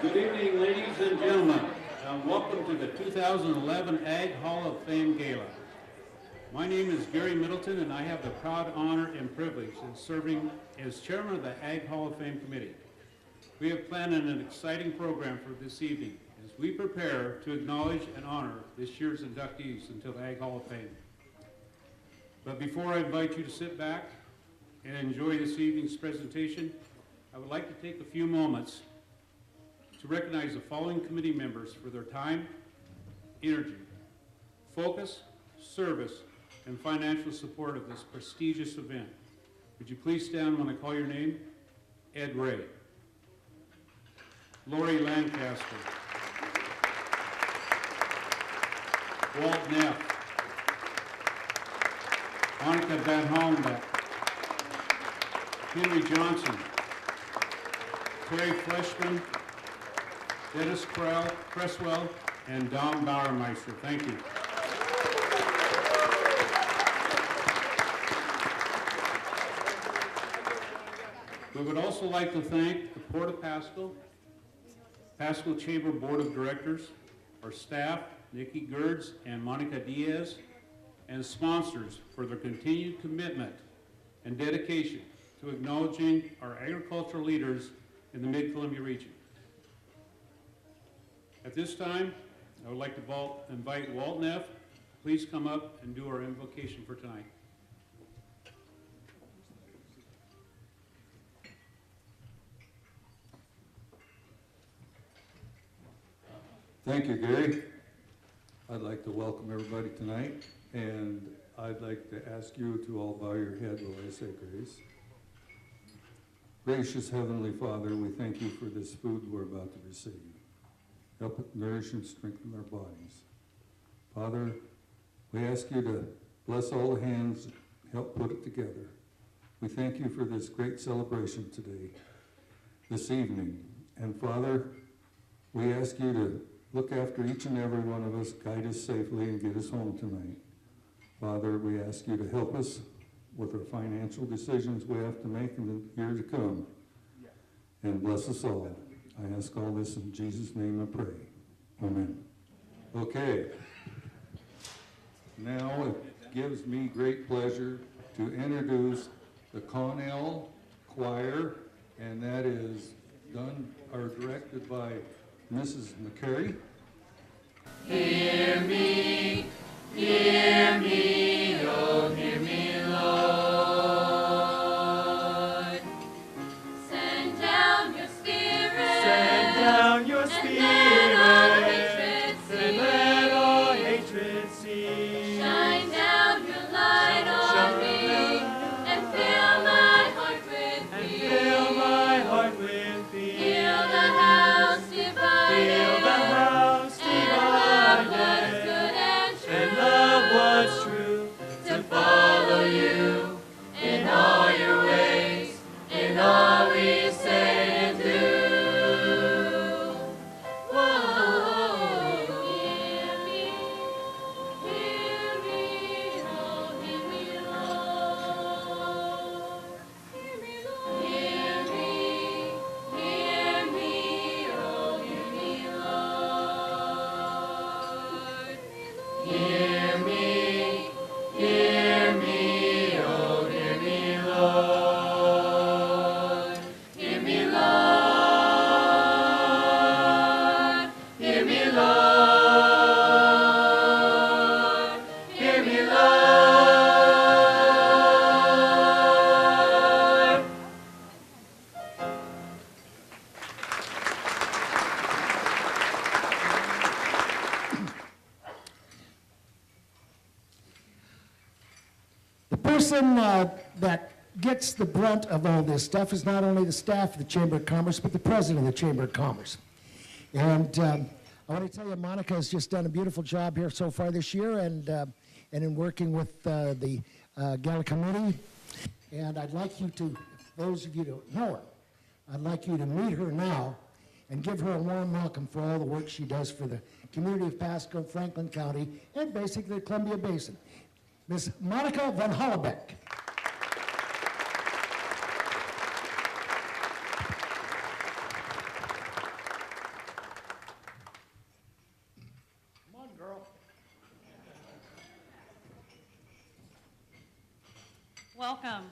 Good evening, ladies and gentlemen. Welcome to the 2011 Ag Hall of Fame Gala. My name is Gary Middleton, and I have the proud honor and privilege of serving as chairman of the Ag Hall of Fame Committee. We have planned an exciting program for this evening as we prepare to acknowledge and honor this year's inductees into the Ag Hall of Fame. But before I invite you to sit back and enjoy this evening's presentation, I would like to take a few moments to recognize the following committee members for their time, energy, focus, service, and financial support of this prestigious event. Would you please stand when I call your name? Ed Ray, Lori Lancaster, Walt Neff, Monica Van Hollenbeck, Henry Johnson, Terry Fleshman, Dennis Cresswell, and Don Bauermeister. Thank you. We would also like to thank the Port of Pasco, Pasco Chamber Board of Directors, our staff, Nikki Gerds and Monica Diaz, and sponsors for their continued commitment and dedication to acknowledging our agricultural leaders in the Mid-Columbia region. At this time, I would like to invite Walt Neff. Please come up and do our invocation for tonight. Thank you, Gary. I'd like to welcome everybody tonight, and I'd like to ask you to all bow your head while I say grace. Gracious Heavenly Father, we thank you for this food we're about to receive. Help it nourish and strengthen our bodies. Father, we ask you to bless all the hands, help put it together. We thank you for this great celebration today, this evening. And Father, we ask you to look after each and every one of us, guide us safely, and get us home tonight. Father, we ask you to help us with our financial decisions we have to make in the year to come. And bless us all. I ask all this in Jesus' name I pray. Amen. Okay. Now it gives me great pleasure to introduce the Connell Choir, and that is done or directed by Mrs. McCary. Hear me, oh, hear me, Lord. Send down your spirit, and let all hatred cease. Shine down your light on me, and fill my heart with peace. Heal the house divided, and love what's true, to follow you in all your ways, in all we say and do. Whoa, hear me, oh, hear me, Lord. Hear me, Lord. Hear me, oh, hear me, Lord. Hear me, oh, hear me, Lord. Hear me, Lord. Hear me, Lord. Hear me, Lord. The person that gets the brunt of all this stuff is not only the staff of the Chamber of Commerce, but the president of the Chamber of Commerce. And I want to tell you, Monica has just done a beautiful job here so far this year, and in working with the Gala Committee. And I'd like you to, those of you who don't know her, I'd like you to meet her now and give her a warm welcome for all the work she does for the community of Pasco, Franklin County, and basically the Columbia Basin. Ms. Monica Van Hollenbeck. Welcome.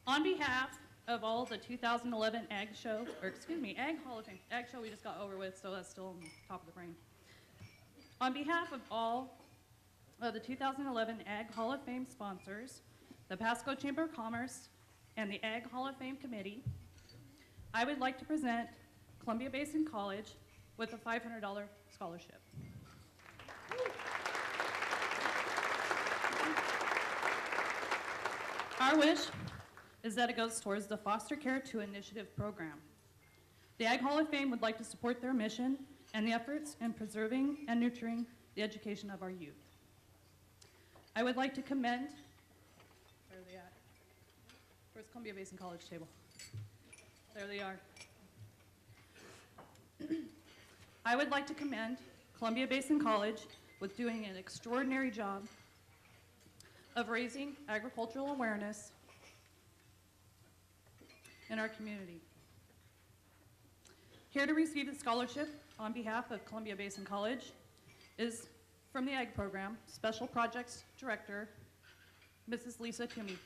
On behalf of all the 2011 Ag Show, or excuse me, Ag Hall of Fame, Ag Show we just got over with, so that's still on the top of the brain. On behalf of all of the 2011 Ag Hall of Fame sponsors, the Pasco Chamber of Commerce, and the Ag Hall of Fame Committee, I would like to present Columbia Basin College with a $500 scholarship. Our wish is that it goes towards the Foster Care to Initiative program. The Ag Hall of Fame would like to support their mission and the efforts in preserving and nurturing the education of our youth. I would like to commend, where are they at? Where's Columbia Basin College table? There they are. I would like to commend Columbia Basin College with doing an extraordinary job of raising agricultural awareness in our community. Here to receive the scholarship on behalf of Columbia Basin College is from the Ag Program, Special Projects Director, Mrs. Lisa Toomey.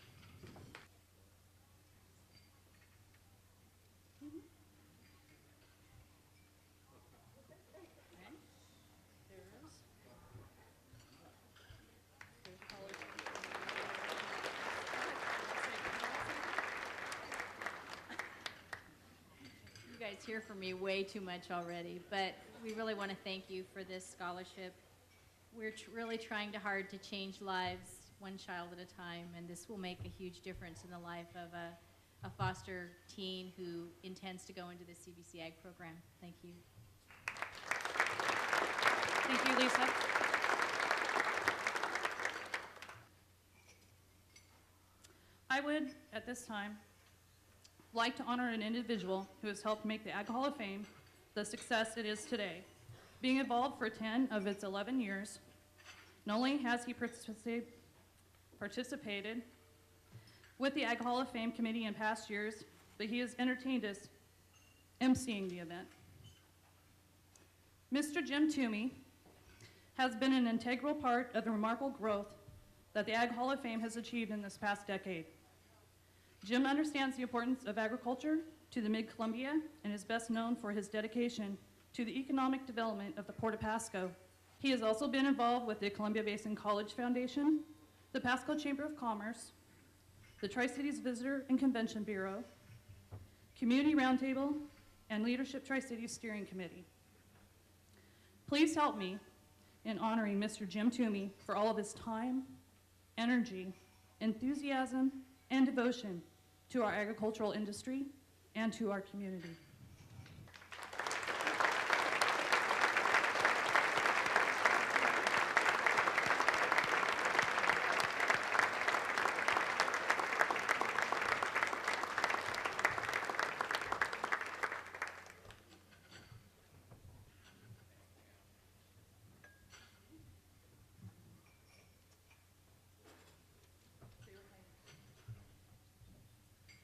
You guys hear from me way too much already, but we really want to thank you for this scholarship. We're really trying hard to change lives one child at a time, and this will make a huge difference in the life of a foster teen who intends to go into the CBC Ag program. Thank you. Thank you, Lisa. I would, at this time, like to honor an individual who has helped make the Ag Hall of Fame the success it is today. Being involved for 10 of its 11 years, not only has he participated with the Ag Hall of Fame committee in past years, but he has entertained us emceeing the event. Mr. Jim Toomey has been an integral part of the remarkable growth that the Ag Hall of Fame has achieved in this past decade. Jim understands the importance of agriculture to the Mid-Columbia and is best known for his dedication to the economic development of the Port of Pasco. He has also been involved with the Columbia Basin College Foundation, the Pasco Chamber of Commerce, the Tri-Cities Visitor and Convention Bureau, Community Roundtable, and Leadership Tri-Cities Steering Committee. Please help me in honoring Mr. Jim Toomey for all of his time, energy, enthusiasm, and devotion to our agricultural industry and to our community.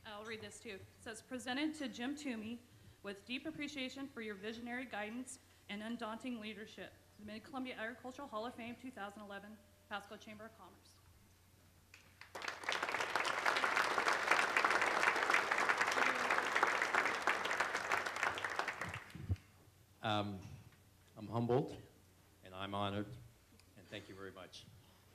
I'll read this too. It says, presented to Jim Toomey with deep appreciation for your visionary guidance and undaunting leadership. The Mid-Columbia Agricultural Hall of Fame 2011, Pasco Chamber of Commerce. I'm humbled and I'm honored, and thank you very much.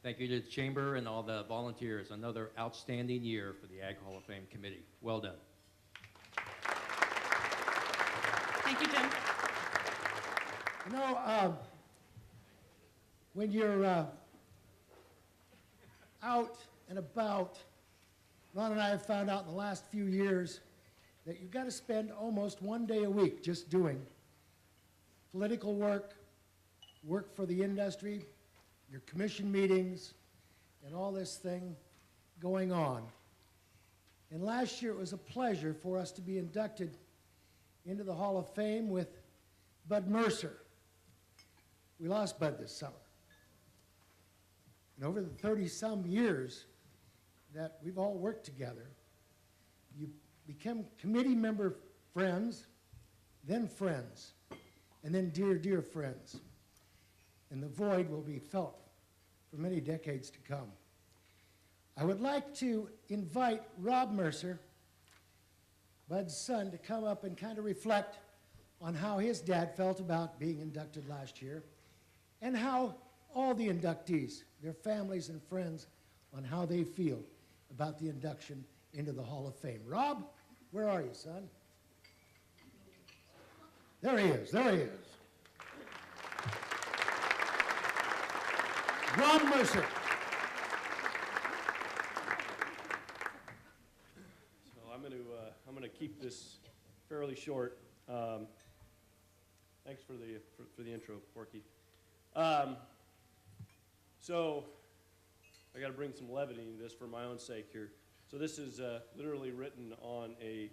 Thank you to the Chamber and all the volunteers. Another outstanding year for the Ag Hall of Fame Committee. Well done. Thank you, Jim. You know, when you're out and about, Ron and I have found out in the last few years that you've got to spend almost one day a week just doing political work, work for the industry, your commission meetings, and all this thing going on. And last year it was a pleasure for us to be inducted into the Hall of Fame with Bud Mercer. We lost Bud this summer. And over the 30-some years that we've all worked together, you become committee member friends, and then dear, dear friends. And the void will be felt for many decades to come. I would like to invite Rob Mercer, Bud's son, to come up and kind of reflect on how his dad felt about being inducted last year, and how all the inductees, their families and friends, on how they feel about the induction into the Hall of Fame. Rob, where are you, son? There he is, there he is. Rob Mercer. So I'm going to keep this fairly short. Thanks for the intro, Porky. So I got to bring some levity into this for my own sake here. So this is literally written on a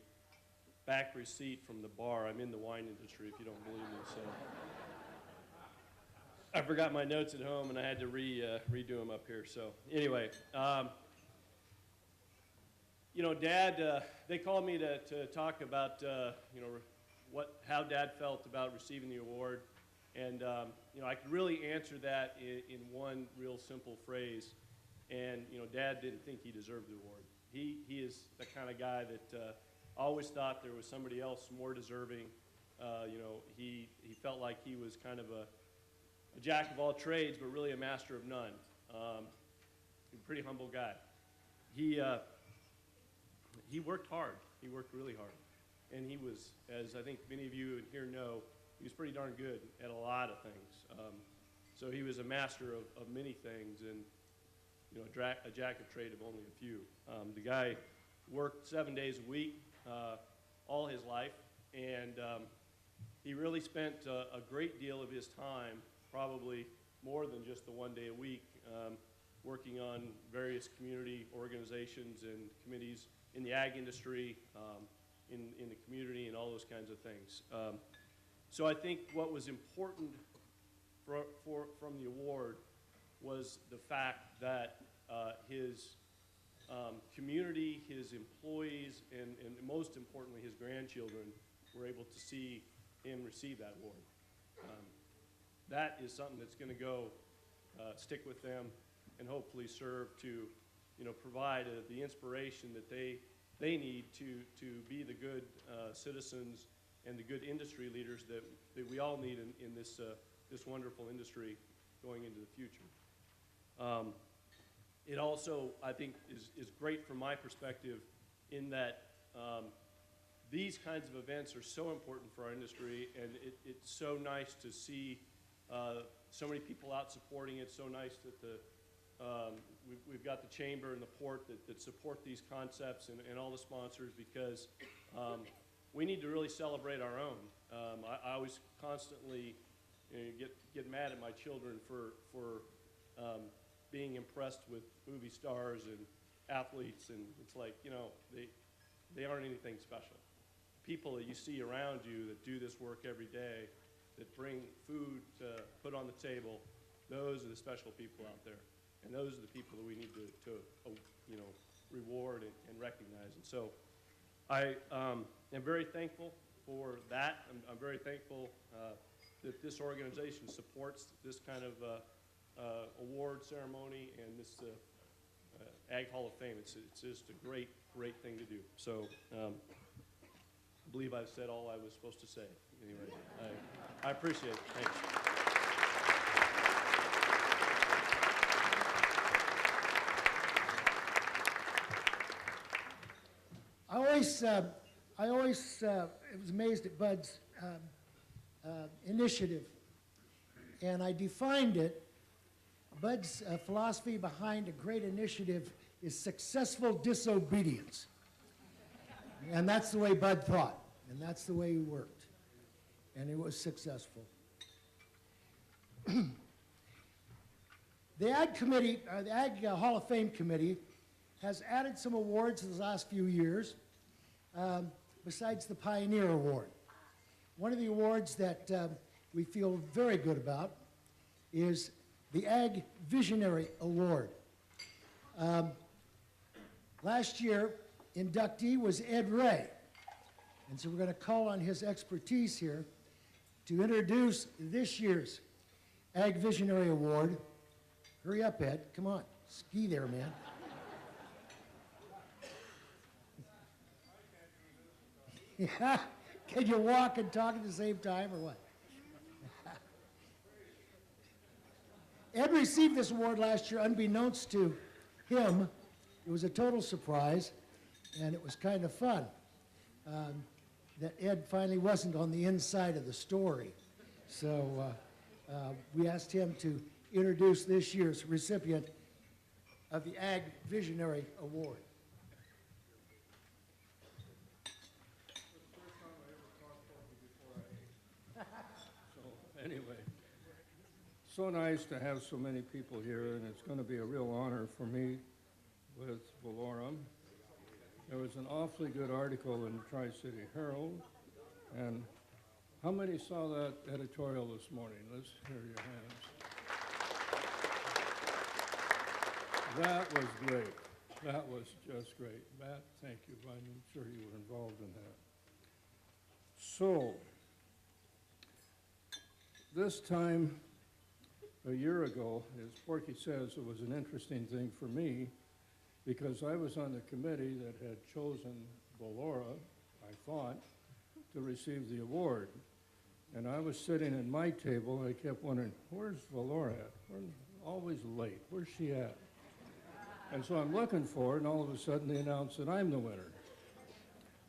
back receipt from the bar. I'm in the wine industry, if you don't believe me. So I forgot my notes at home, and I had to redo them up here. So anyway, you know, Dad, they called me to talk about, you know, how Dad felt about receiving the award. And, you know, I could really answer that in one real simple phrase. And, you know, Dad didn't think he deserved the award. He is the kind of guy that always thought there was somebody else more deserving. You know, he felt like he was kind of a jack of all trades, but really a master of none. A pretty humble guy. He worked hard. He worked really hard. And he was, as I think many of you here know, he was pretty darn good at a lot of things. So he was a master of many things, and you know, a jack of trade of only a few. The guy worked 7 days a week all his life, and he really spent a great deal of his time, probably more than just the 1 day a week, working on various community organizations and committees in the ag industry, in the community, and all those kinds of things. So I think what was important from the award was the fact that his community, his employees, and most importantly his grandchildren were able to see him receive that award. That is something that's going to go stick with them and hopefully serve to, you know, provide the inspiration that they need to be the good citizens and the good industry leaders that we all need in this wonderful industry going into the future. It also, I think, is great from my perspective in that these kinds of events are so important for our industry, and it's so nice to see so many people out supporting it. So nice that we've got the chamber and the port that support these concepts, and all the sponsors, because we need to really celebrate our own. I always constantly, you know, get mad at my children for being impressed with movie stars and athletes, and it's like, you know, they aren't anything special. People that you see around you that do this work every day, that bring food to put on the table, those are the special people out there. And those are the people that we need to you know, reward and recognize. And so I am very thankful for that. I'm very thankful that this organization supports this kind of award ceremony and this Ag Hall of Fame. It's just a great thing to do. So I believe I've said all I was supposed to say. Anyway, I appreciate it. Thanks. I always was amazed at Bud's initiative, and I defined it. Bud's philosophy behind a great initiative is successful disobedience. And that's the way Bud thought, and that's the way he worked, and it was successful. The Ag Committee, the Ag Hall of Fame Committee, has added some awards in the last few years, besides the Pioneer Award. One of the awards that we feel very good about is the Ag Visionary Award. Last year, inductee was Ed Ray, and so we're going to call on his expertise here to introduce this year's Ag Visionary Award. Hurry up, Ed. Come on. Ski there, man. Yeah. Can you walk and talk at the same time or what? Ed received this award last year unbeknownst to him. It was a total surprise, and it was kind of fun that Ed finally wasn't on the inside of the story. So we asked him to introduce this year's recipient of the Ag Visionary Award. Anyway, so nice to have so many people here, and it's going to be a real honor for me with Valoria. There was an awfully good article in the Tri-City Herald, and how many saw that editorial this morning? Let's hear your hands. That was great. That was just great. Matt, thank you. I'm sure you were involved in that. So, this time a year ago, as Porky says, it was an interesting thing for me because I was on the committee that had chosen Valoria, I thought, to receive the award. And I was sitting at my table, and I kept wondering, where's Valoria at? We're always late. Where's she at? And so I'm looking for her, and all of a sudden they announce that I'm the winner.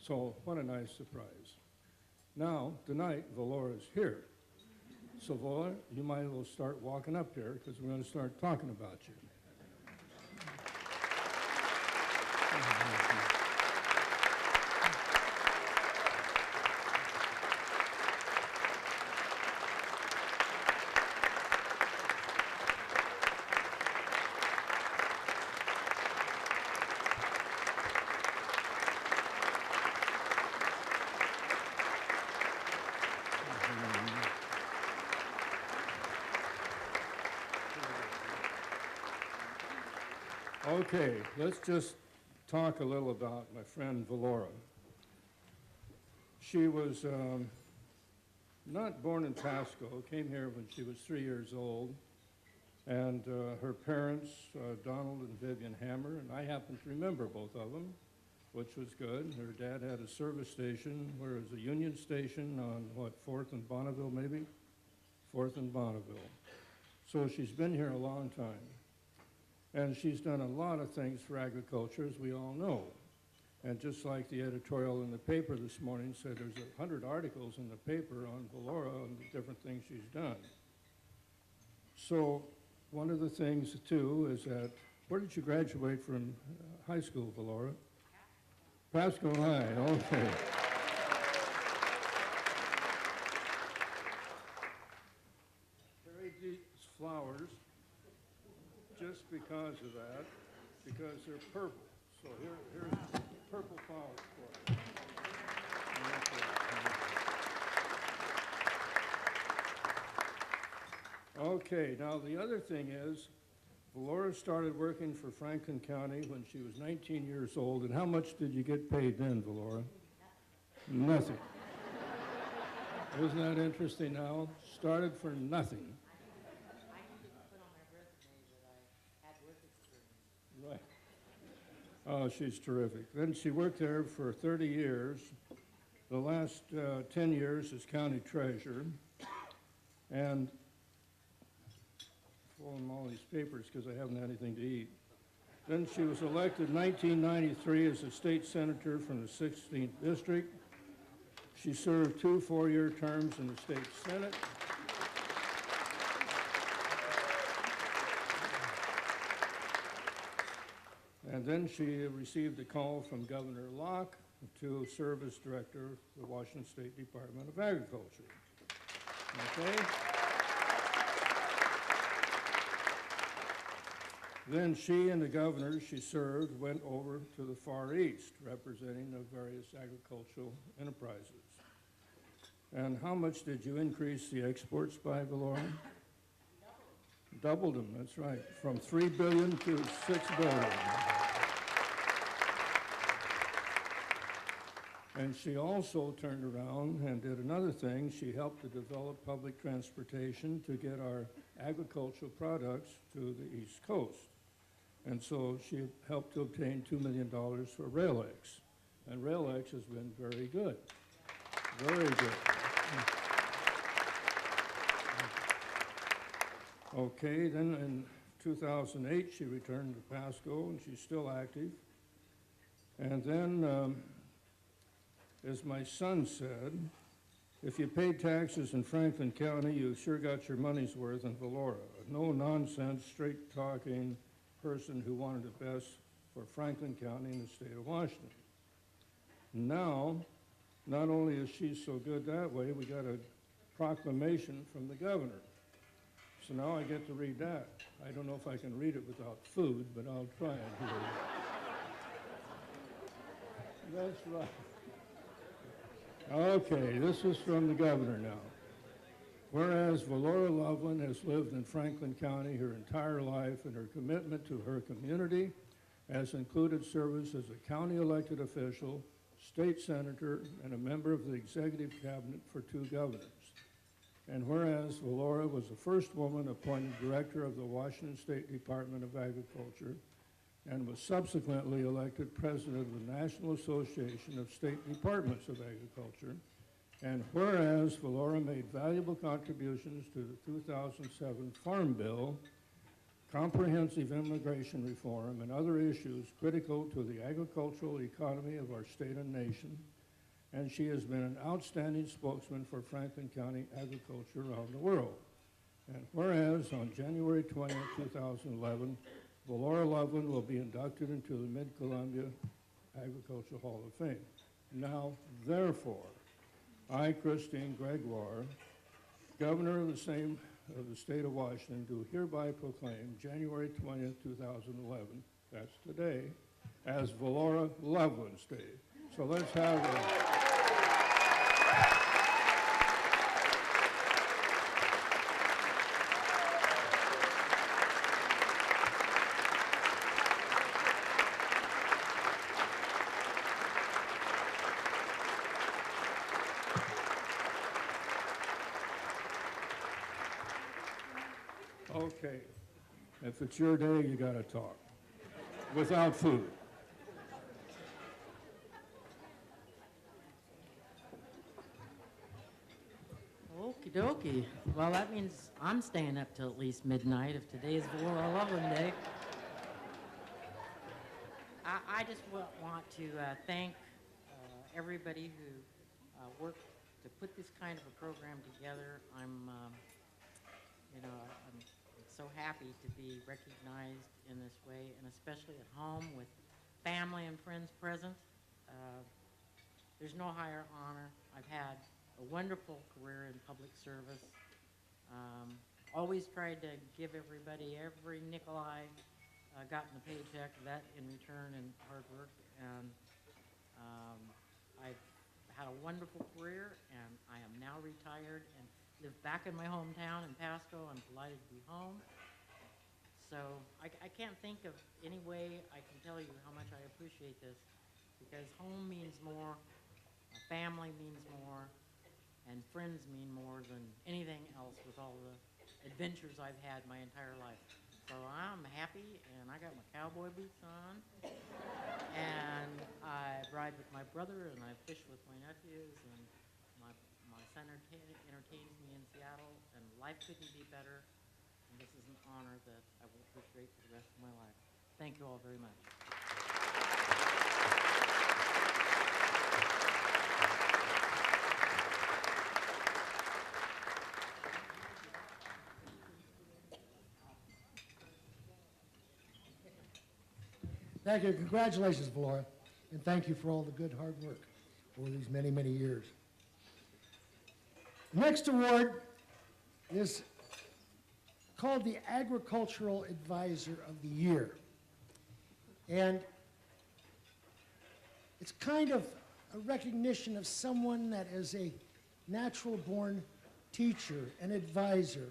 So what a nice surprise. Now, tonight, Valoria's here. So, Valoria, you might as well start walking up here because we're going to start talking about you. Okay, let's just talk a little about my friend Valoria. She was not born in Pasco, came here when she was 3 years old, and her parents, Donald and Vivian Hammer, and I happen to remember both of them, which was good. Her dad had a service station where it was a Union station on, what, 4th and Bonneville, maybe? 4th and Bonneville. So she's been here a long time. And she's done a lot of things for agriculture, as we all know. And just like the editorial in the paper this morning said, there's 100 articles in the paper on Valoria and the different things she's done. So one of the things, too, is that, where did you graduate from high school, Valoria? Pasco High, okay. Carried these flowers just because of that, because they're purple. So here's purple flowers for you. Okay, now the other thing is, Valoria started working for Franklin County when she was 19 years old, and how much did you get paid then, Valoria? Nothing. Isn't that interesting now? Started for nothing. Right. Oh, she's terrific. Then she worked there for 30 years. The last 10 years as county treasurer. And pulling all these papers because I haven't had anything to eat. Then she was elected in 1993 as a state senator from the 16th district. She served 2 4-year terms in the state senate. And then she received a call from Governor Locke to serve as director of the Washington State Department of Agriculture. Okay? Then she and the governors she served went over to the Far East, representing the various agricultural enterprises. And how much did you increase the exports by, Valoria? Doubled them, that's right, from $3 billion to $6 billion. And she also turned around and did another thing. She helped to develop public transportation to get our agricultural products to the East Coast. And so she helped to obtain $2 million for RailX. And RailX has been very good, very good. Okay, then in 2008, she returned to Pasco, and she's still active. And then, as my son said, if you paid taxes in Franklin County, you sure got your money's worth in Valoria. A no-nonsense, straight-talking person who wanted the best for Franklin County and the state of Washington. Now, not only is she so good that way, we got a proclamation from the governor. So now I get to read that. I don't know if I can read it without food, but I'll try it here. That's right. Okay, this is from the governor now. Whereas Valoria Loveland has lived in Franklin County her entire life, and her commitment to her community has included service as a county elected official, state senator, and a member of the executive cabinet for 2 governors. And whereas Valoria was the first woman appointed director of the Washington State Department of Agriculture and was subsequently elected president of the National Association of State Departments of Agriculture. And whereas Valoria made valuable contributions to the 2007 Farm Bill, comprehensive immigration reform, and other issues critical to the agricultural economy of our state and nation, and she has been an outstanding spokesman for Franklin County agriculture around the world. And whereas on January 20, 2011, Valoria Loveland will be inducted into the Mid-Columbia Agricultural Hall of Fame. Now, therefore, I, Christine Gregoire, Governor of the state of Washington, do hereby proclaim January 20th, 2011, that's today, as Valoria Loveland's Day. So let's have a... Okay, if it's your day, you gotta talk, without food. Okie dokie. Well, that means I'm staying up till at least midnight if today is Valoria Loveland Day. I just want to thank everybody who worked to put this kind of a program together. I'm so happy to be recognized in this way, and especially at home with family and friends present. There's no higher honor. I've had a wonderful career in public service. Always tried to give everybody every nickel I got in the paycheck, that in return in hard work. And I've had a wonderful career, and I am now retired and live back in my hometown in Pasco. I'm delighted to be home. So I can't think of any way I can tell you how much I appreciate this, because home means more, family means more, and friends mean more than anything else with all the adventures I've had my entire life. So I'm happy, and I got my cowboy boots on, and I ride with my brother, and I fish with my nephews, and my son entertains me in Seattle, and life couldn't be better, and this is an honor that I will appreciate for the rest of my life. Thank you all very much. Thank you. Congratulations, Valoria. And thank you for all the good hard work over these many, many years. The next award is called the Agricultural Advisor of the Year. And it's kind of a recognition of someone that is a natural-born teacher and advisor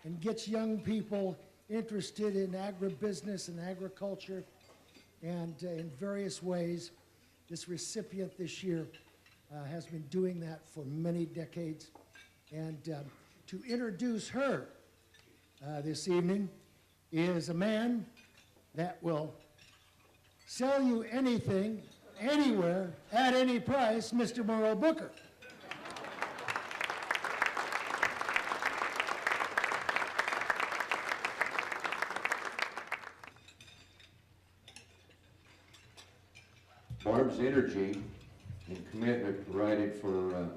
and gets young people interested in agribusiness and agriculture, and in various ways. This recipient this year has been doing that for many decades. And to introduce her this evening is a man that will sell you anything anywhere, at any price, Mr. Merle Booker. Barb's energy and commitment provided for a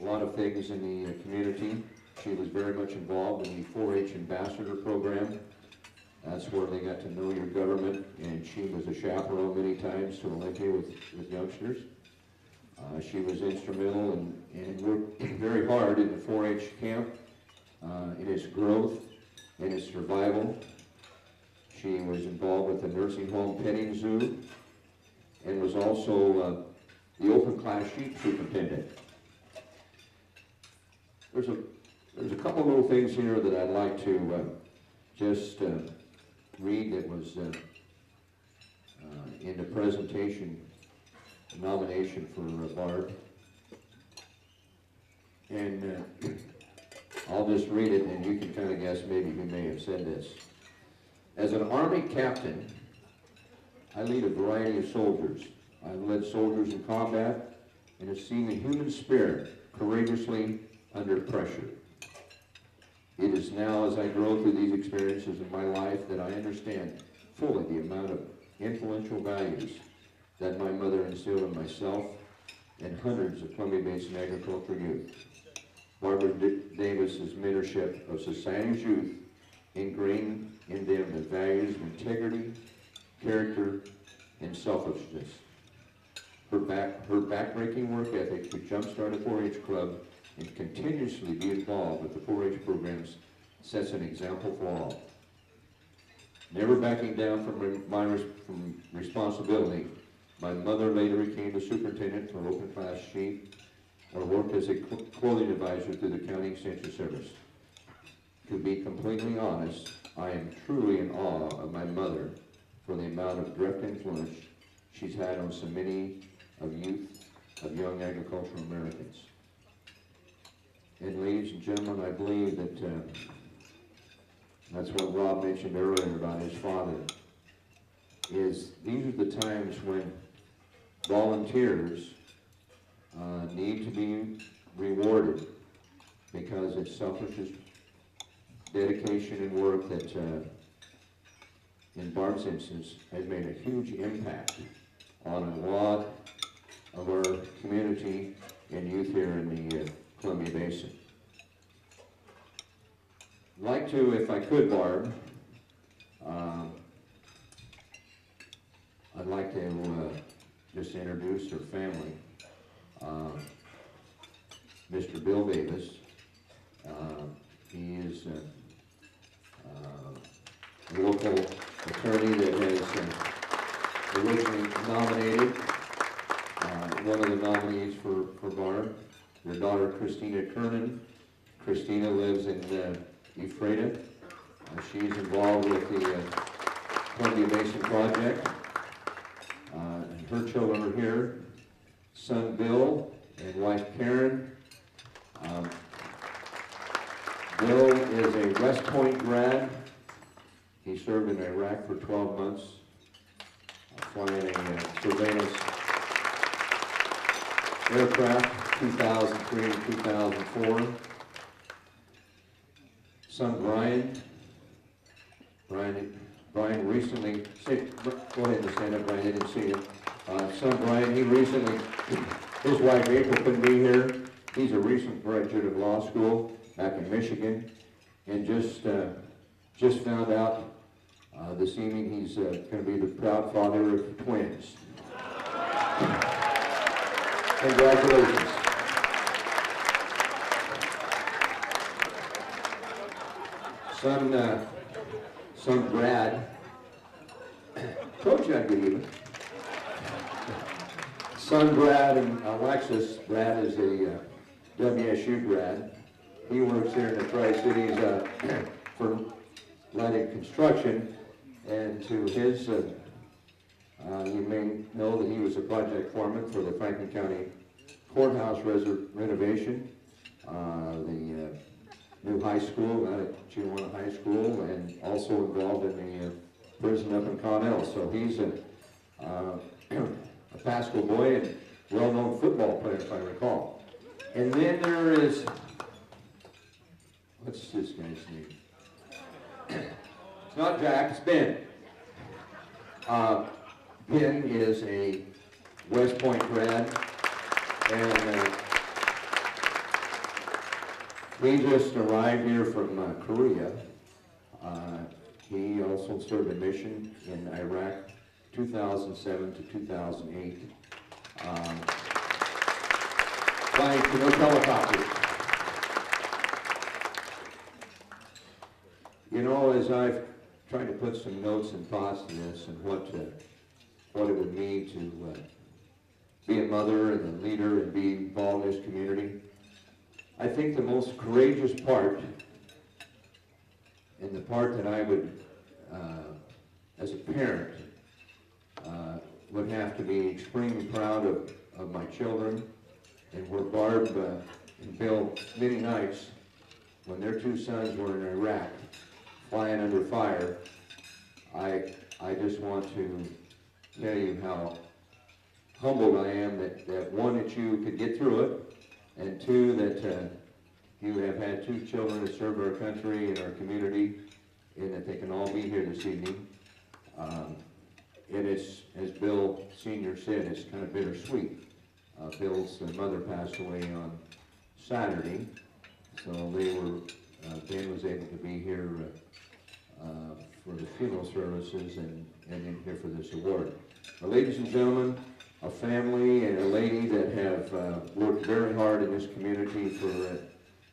lot of things in the community. She was very much involved in the 4-H ambassador program. That's where they got to know your government, and she was a chaperone many times to Olympia with youngsters. She was instrumental and worked very hard in the 4-H camp, in its growth, in its survival. She was involved with the nursing home petting zoo, and was also the open class sheep superintendent. There's a couple little things here that I'd like to just read that was in the presentation nomination for Barb. And I'll just read it and you can kind of guess maybe who may have said this. As an Army captain, I lead a variety of soldiers. I've led soldiers in combat and have seen the human spirit courageously under pressure. It is now as I grow through these experiences in my life that I understand fully the amount of influential values that my mother instilled in myself and hundreds of Columbia Basin agricultural youth. Barbara Davis's mentorship of society's youth ingrained in them the values of integrity, character, and selflessness. Her backbreaking work ethic to jumpstart a 4-H club and continuously be involved with the 4-H programs sets an example for all. Never backing down from responsibility, my mother later became the superintendent for open class sheep or worked as a clothing advisor through the county extension service. To be completely honest, I am truly in awe of my mother for the amount of direct influence she's had on so many of young agricultural Americans. And ladies and gentlemen, I believe that that's what Rob mentioned earlier about his father, is these are the times when volunteers need to be rewarded because it's selfless dedication and work that, in Barb's instance, has made a huge impact on a lot of our community and youth here in the Columbia Basin. I'd like to, if I could, Barb, I'd like to just introduce her family. Mr. Bill Davis, he is a local attorney that has originally nominated one of the nominees for Barb. Their daughter, Christina Kernan. Christina lives in Ephrata. She's involved with the Columbia Basin Project. And her children are here. Son Bill and wife Karen. Bill is a West Point grad. He served in Iraq for 12 months, flying a surveillance aircraft, 2003 and 2004. Son Brian recently, go ahead and stand up, Brian, I didn't see you. Son Brian, he recently, his wife April couldn't be here. He's a recent graduate of law school back in Michigan, and just found out this evening he's going to be the proud father of twins. Congratulations. Son Brad, told you I'd get even. Son Brad and Alexis, Brad is a WSU grad. He works here in the Tri-Cities for lighting construction, and to his, you may know that he was a project foreman for the Franklin County Courthouse renovation, the new high school, not at Chihuahua High School, and also involved in the prison up in Connell. So he's a Pasco boy and well-known football player, if I recall. And then there is, what's this guy's name? It's not Jack, it's Ben. Ben is a West Point grad, and he just arrived here from Korea. He also served a mission in Iraq 2007 to 2008. Flying Chinook helicopters. You know, as I've tried to put some notes and thoughts to this and what it would mean to be a mother and a leader and be involved in this community, I think the most courageous part, and the part that I would, as a parent, would have to be extremely proud of my children, and where Barb and Bill, many nights when their two sons were in Iraq, flying under fire, I just want to tell you how humbled I am that one, that you could get through it, and two, that you have had two children that serve our country and our community, and that they can all be here this evening. It is, as Bill Sr. said, it's kind of bittersweet. Bill's mother passed away on Saturday, so they were, Ben was able to be here for the funeral services and in here for this award. Ladies and gentlemen, a family and a lady that have worked very hard in this community for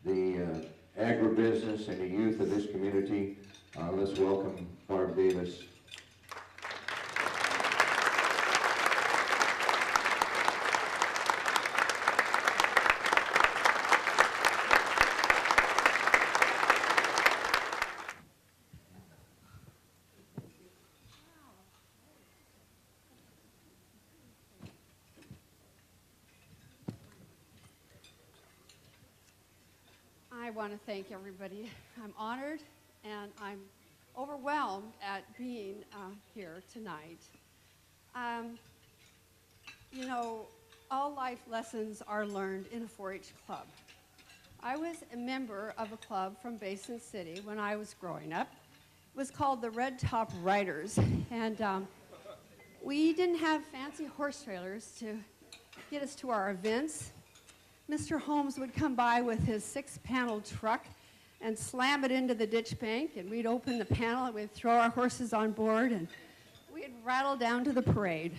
the agribusiness and the youth of this community. Let's welcome Barb Davis. I want to thank everybody. I'm honored and I'm overwhelmed at being here tonight. You know, all life lessons are learned in a 4-H club. I was a member of a club from Basin City when I was growing up. It was called the Red Top Riders, and we didn't have fancy horse trailers to get us to our events. Mr. Holmes would come by with his 6-panel truck and slam it into the ditch bank, and we'd open the panel and we'd throw our horses on board and we'd rattle down to the parade.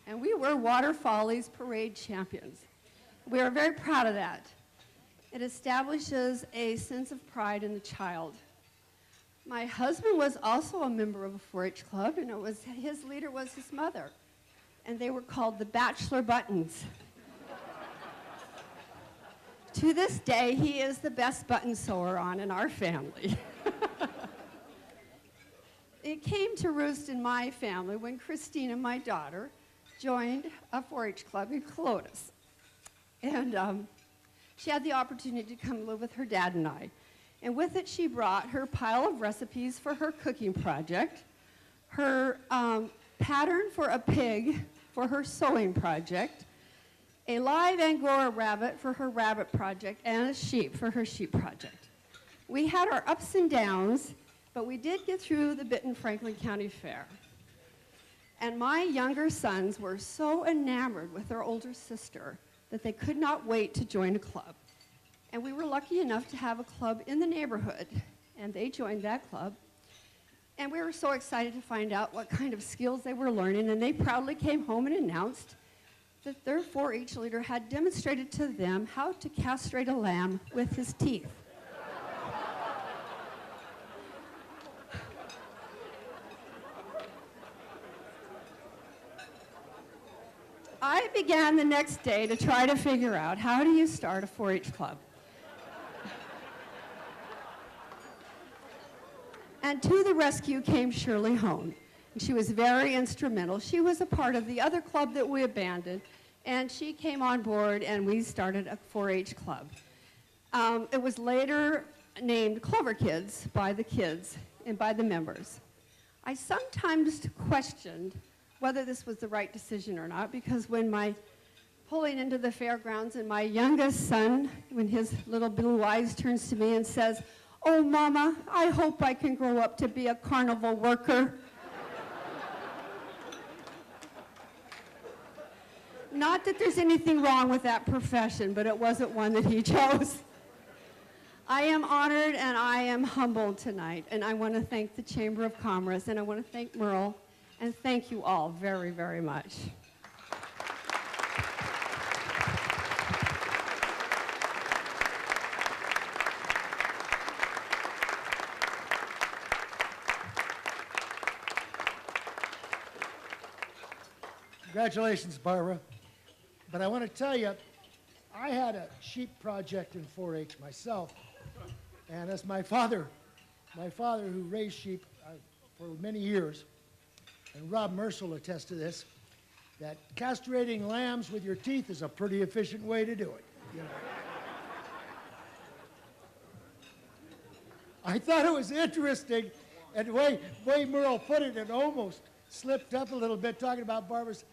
And we were Water Follies parade champions. We are very proud of that. It establishes a sense of pride in the child. My husband was also a member of a 4-H club, and his leader was his mother, and they were called the Bachelor Buttons. To this day, he is the best button sewer on in our family. It came to roost in my family when Christina, my daughter, joined a 4-H club in Clovis. And she had the opportunity to come live with her dad and I. And with it, she brought her pile of recipes for her cooking project, her pattern for a pig for her sewing project, a live Angora rabbit for her rabbit project, and a sheep for her sheep project. We had our ups and downs, but we did get through the Benton Franklin County Fair. And my younger sons were so enamored with their older sister that they could not wait to join a club. And we were lucky enough to have a club in the neighborhood, and they joined that club. And we were so excited to find out what kind of skills they were learning, and they proudly came home and announced that their 4-H leader had demonstrated to them how to castrate a lamb with his teeth. I began the next day to try to figure out how do you start a 4-H club. And to the rescue came Shirley Hone. And she was very instrumental. She was a part of the other club that we abandoned, and she came on board and we started a 4-H club. It was later named Clover Kids by the kids and by the members. I sometimes questioned whether this was the right decision or not, because when pulling into the fairgrounds and my youngest son, when his little blue eyes turns to me and says, "Oh, Mama, I hope I can grow up to be a carnival worker." Not that there's anything wrong with that profession, but it wasn't one that he chose. I am honored and I am humbled tonight, and I want to thank the Chamber of Commerce, and I want to thank Merle, and thank you all very, very much. Congratulations, Barbara. But I want to tell you, I had a sheep project in 4-H myself, and as my father who raised sheep for many years, and Rob Mercer will attest to this, that castrating lambs with your teeth is a pretty efficient way to do it. You know. I thought it was interesting, and the way Merle put it, it almost slipped up a little bit, talking about Barbara's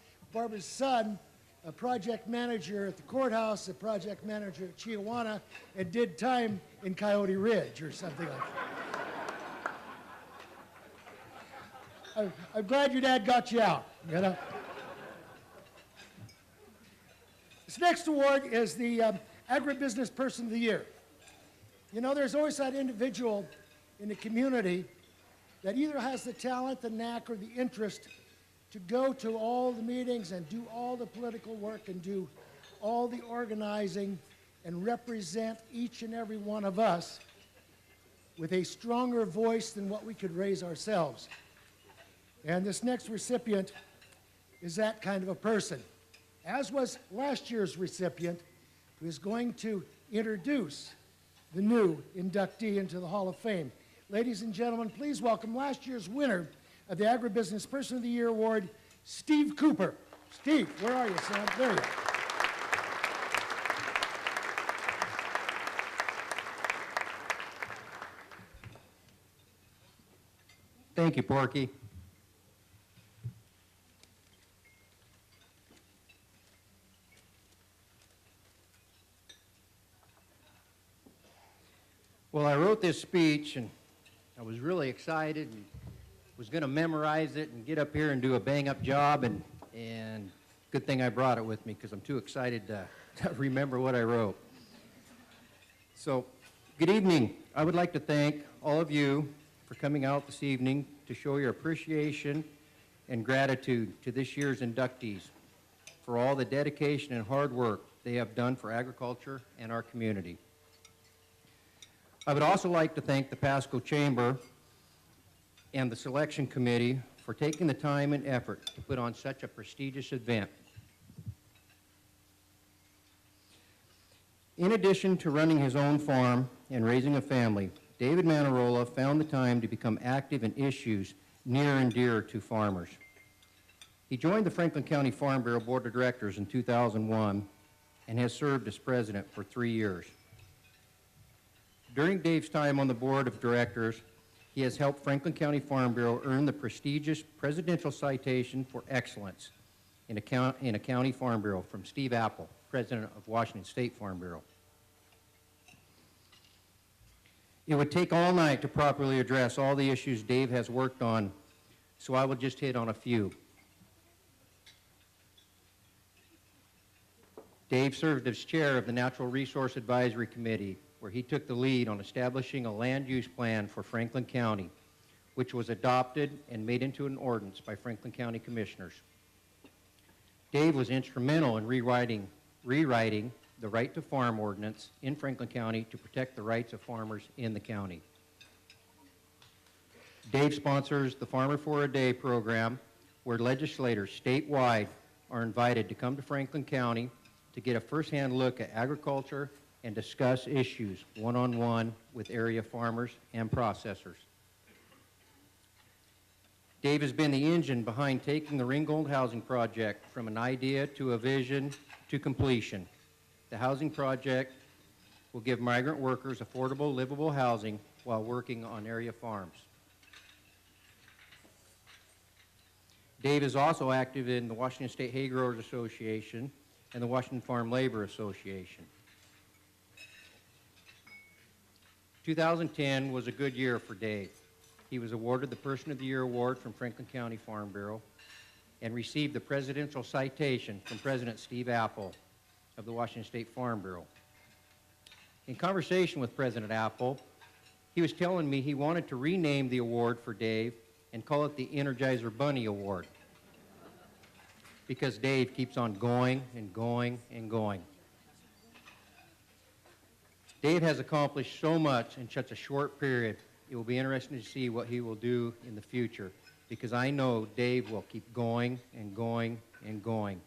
son, a project manager at the courthouse, a project manager at Chihuahua, and did time in Coyote Ridge or something like that. I'm glad your dad got you out, you know. This next award is the Agribusiness Person of the Year. You know, there's always that individual in the community that either has the talent, the knack, or the interest to go to all the meetings and do all the political work and do all the organizing and represent each and every one of us with a stronger voice than what we could raise ourselves. And this next recipient is that kind of a person, as was last year's recipient, who is going to introduce the new inductee into the Hall of Fame. Ladies and gentlemen, please welcome last year's winner of the Agribusiness Person of the Year Award, Steve Cooper. Steve, where are you, son? There you are. Thank you, Porky. Well, I wrote this speech, and I was really excited and was going to memorize it and get up here and do a bang-up job, and good thing I brought it with me because I'm too excited to remember what I wrote. So, good evening. I would like to thank all of you for coming out this evening to show your appreciation and gratitude to this year's inductees for all the dedication and hard work they have done for agriculture and our community. I would also like to thank the Pasco Chamber and the selection committee for taking the time and effort to put on such a prestigious event. In addition to running his own farm and raising a family, David Manterola found the time to become active in issues near and dear to farmers. He joined the Franklin County Farm Bureau Board of Directors in 2001 and has served as president for 3 years. During Dave's time on the board of directors, he has helped Franklin County Farm Bureau earn the prestigious Presidential Citation for Excellence in a county farm bureau from Steve Apple, president of Washington State Farm Bureau. It would take all night to properly address all the issues Dave has worked on, so I will just hit on a few. Dave served as chair of the Natural Resource Advisory Committee, where he took the lead on establishing a land use plan for Franklin County, which was adopted and made into an ordinance by Franklin County Commissioners. Dave was instrumental in rewriting the Right to Farm ordinance in Franklin County to protect the rights of farmers in the county. Dave sponsors the Farmer for a Day program, where legislators statewide are invited to come to Franklin County to get a firsthand look at agriculture and discuss issues one-on-one with area farmers and processors. Dave has been the engine behind taking the Ringgold Housing Project from an idea to a vision to completion. The housing project will give migrant workers affordable, livable housing while working on area farms. Dave is also active in the Washington State Hay Growers Association and the Washington Farm Labor Association. 2010 was a good year for Dave. He was awarded the Person of the Year Award from Franklin County Farm Bureau and received the Presidential Citation from President Steve Apple of the Washington State Farm Bureau. In conversation with President Apple, he was telling me he wanted to rename the award for Dave and call it the Energizer Bunny Award, because Dave keeps on going and going and going. Dave has accomplished so much in such a short period. It will be interesting to see what he will do in the future, because I know Dave will keep going and going and going.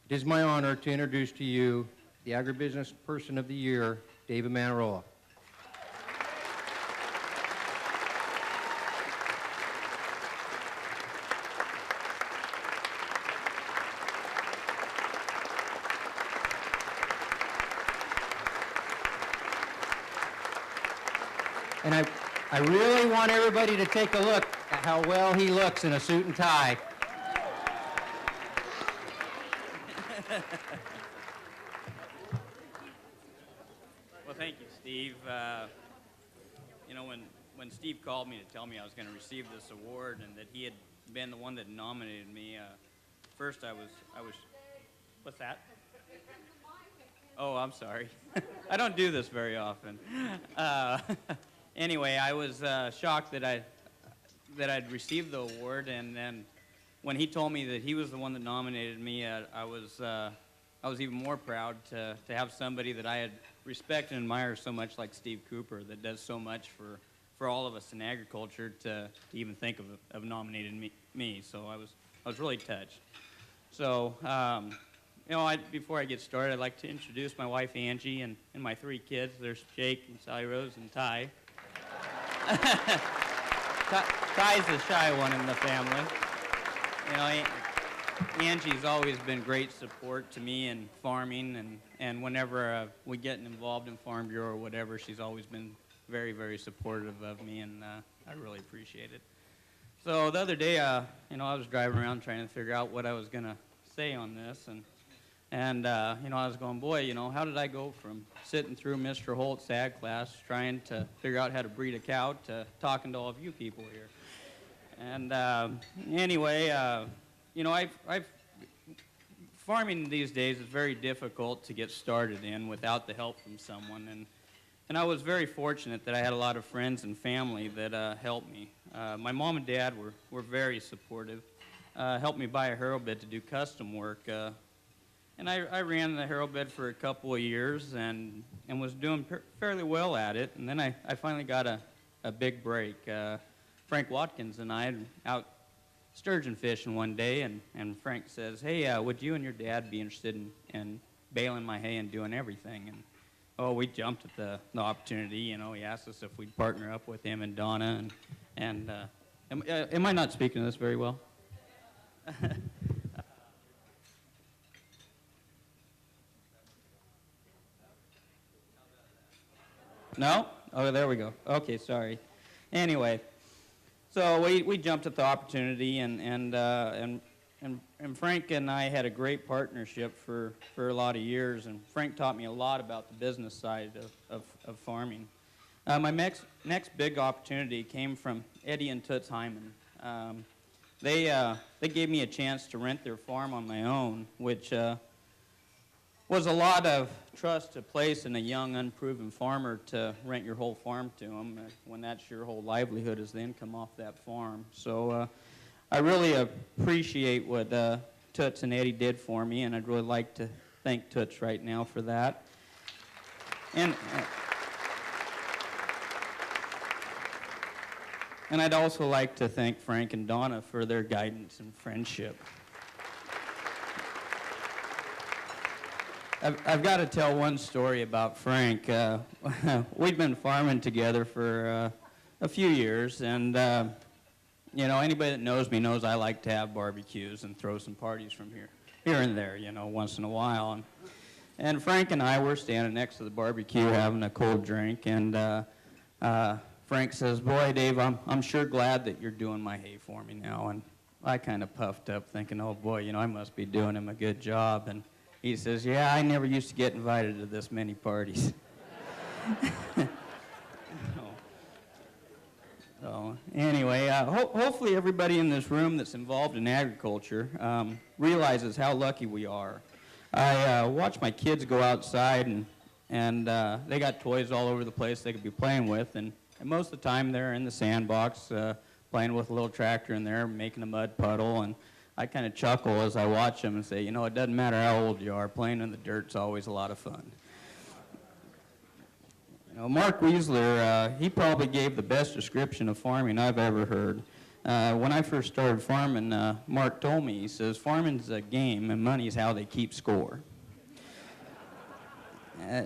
It is my honor to introduce to you the Agribusiness Person of the Year, David Manterola. And I really want everybody to take a look at how well he looks in a suit and tie. Well, thank you, Steve. You know, when Steve called me to tell me I was going to receive this award and that he had been the one that nominated me, first I was, what's that? Oh, I'm sorry. I don't do this very often. Anyway, I was shocked that I'd received the award, and then when he told me that he was the one that nominated me, I was even more proud to have somebody that I had respect and admire so much, like Steve Cooper, that does so much for all of us in agriculture, to even think of nominating me. So I was really touched. So you know, before I get started, I'd like to introduce my wife Angie and my 3 kids. There's Jake and Sally Rose and Ty. Ty's the shy one in the family. You know, Angie's always been great support to me in farming, and whenever we get involved in Farm Bureau or whatever, she's always been very, very supportive of me, and I really appreciate it. So the other day, you know, I was driving around trying to figure out what I was going to say on this, and you know, I was going, boy, you know, how did I go from sitting through Mr. Holt's ag class trying to figure out how to breed a cow to talking to all of you people here? And anyway, you know, farming these days is very difficult to get started in without the help from someone. And I was very fortunate that I had a lot of friends and family that helped me. My mom and dad were very supportive, helped me buy a harrow bed to do custom work. And I ran the harrow bed for a couple of years and was doing fairly well at it. And then I finally got a big break. Frank Watkins and I out sturgeon fishing one day, and Frank says, hey, would you and your dad be interested in baling my hay and doing everything? And oh, we jumped at the opportunity. You know, he asked us if we'd partner up with him and Donna. And am I not speaking this very well? No? Oh, there we go. Okay, sorry. Anyway, so we jumped at the opportunity, and Frank and I had a great partnership for a lot of years, and Frank taught me a lot about the business side of farming. My next big opportunity came from Eddie and Toots Hyman. They gave me a chance to rent their farm on my own, which was a lot of trust to place in a young, unproven farmer to rent your whole farm to them when that's your whole livelihood is the income off that farm. So I really appreciate what Toots and Eddie did for me, and I'd really like to thank Toots right now for that. And I'd also like to thank Frank and Donna for their guidance and friendship. I've got to tell one story about Frank. We'd been farming together for a few years, and you know, anybody that knows me knows I like to have barbecues and throw some parties from here and there, you know, once in a while. And Frank and I were standing next to the barbecue having a cold drink, and Frank says, boy, Dave, I'm sure glad that you're doing my hay for me now. And I kind of puffed up thinking, oh boy, you know, I must be doing him a good job. And he says, yeah, I never used to get invited to this many parties. So anyway, hopefully everybody in this room that's involved in agriculture realizes how lucky we are. I watch my kids go outside, and they got toys all over the place they could be playing with, and most of the time they're in the sandbox playing with a little tractor in there, making a mud puddle, and I kind of chuckle as I watch them and say, you know, it doesn't matter how old you are, playing in the dirt's always a lot of fun. Mark Weisler, he probably gave the best description of farming I've ever heard. When I first started farming, Mark told me, he says, farming's a game and money's how they keep score.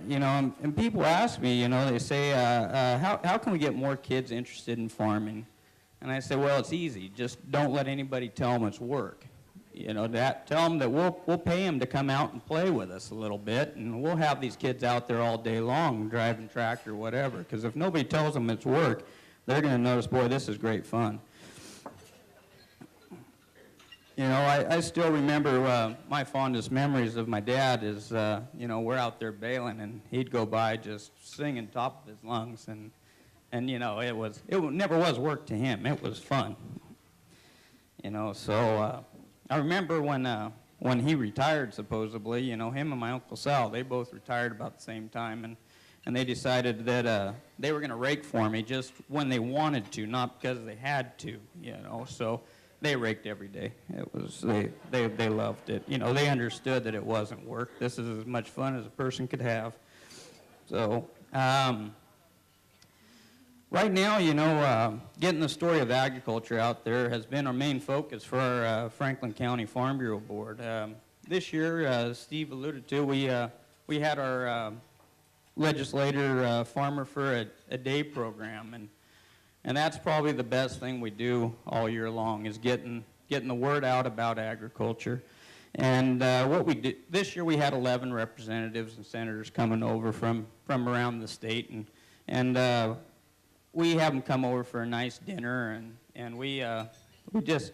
You know, and people ask me, you know, they say, how can we get more kids interested in farming? And I say, well, it's easy. Just don't let anybody tell them it's work. You know, tell them that we'll pay them to come out and play with us a little bit, and we'll have these kids out there all day long driving tractor, whatever. Because if nobody tells them it's work, they're going to notice, boy, this is great fun. You know, I still remember my fondest memories of my dad is, you know, we're out there baling, and he'd go by just singing top of his lungs, and you know, it never was work to him. It was fun. You know, so I remember when he retired, supposedly, you know, him and my Uncle Sal, they both retired about the same time, and they decided that they were going to rake for me just when they wanted to, not because they had to, you know. So they raked every day. It was they loved it. You know, they understood that it wasn't work. This is as much fun as a person could have. So right now, you know, getting the story of agriculture out there has been our main focus for our Franklin County Farm Bureau Board. This year, as Steve alluded to, we had our legislator Farmer for a Day program, and that's probably the best thing we do all year long is getting the word out about agriculture. And what we did this year, we had 11 representatives and senators coming over from around the state, and we have them come over for a nice dinner, and we just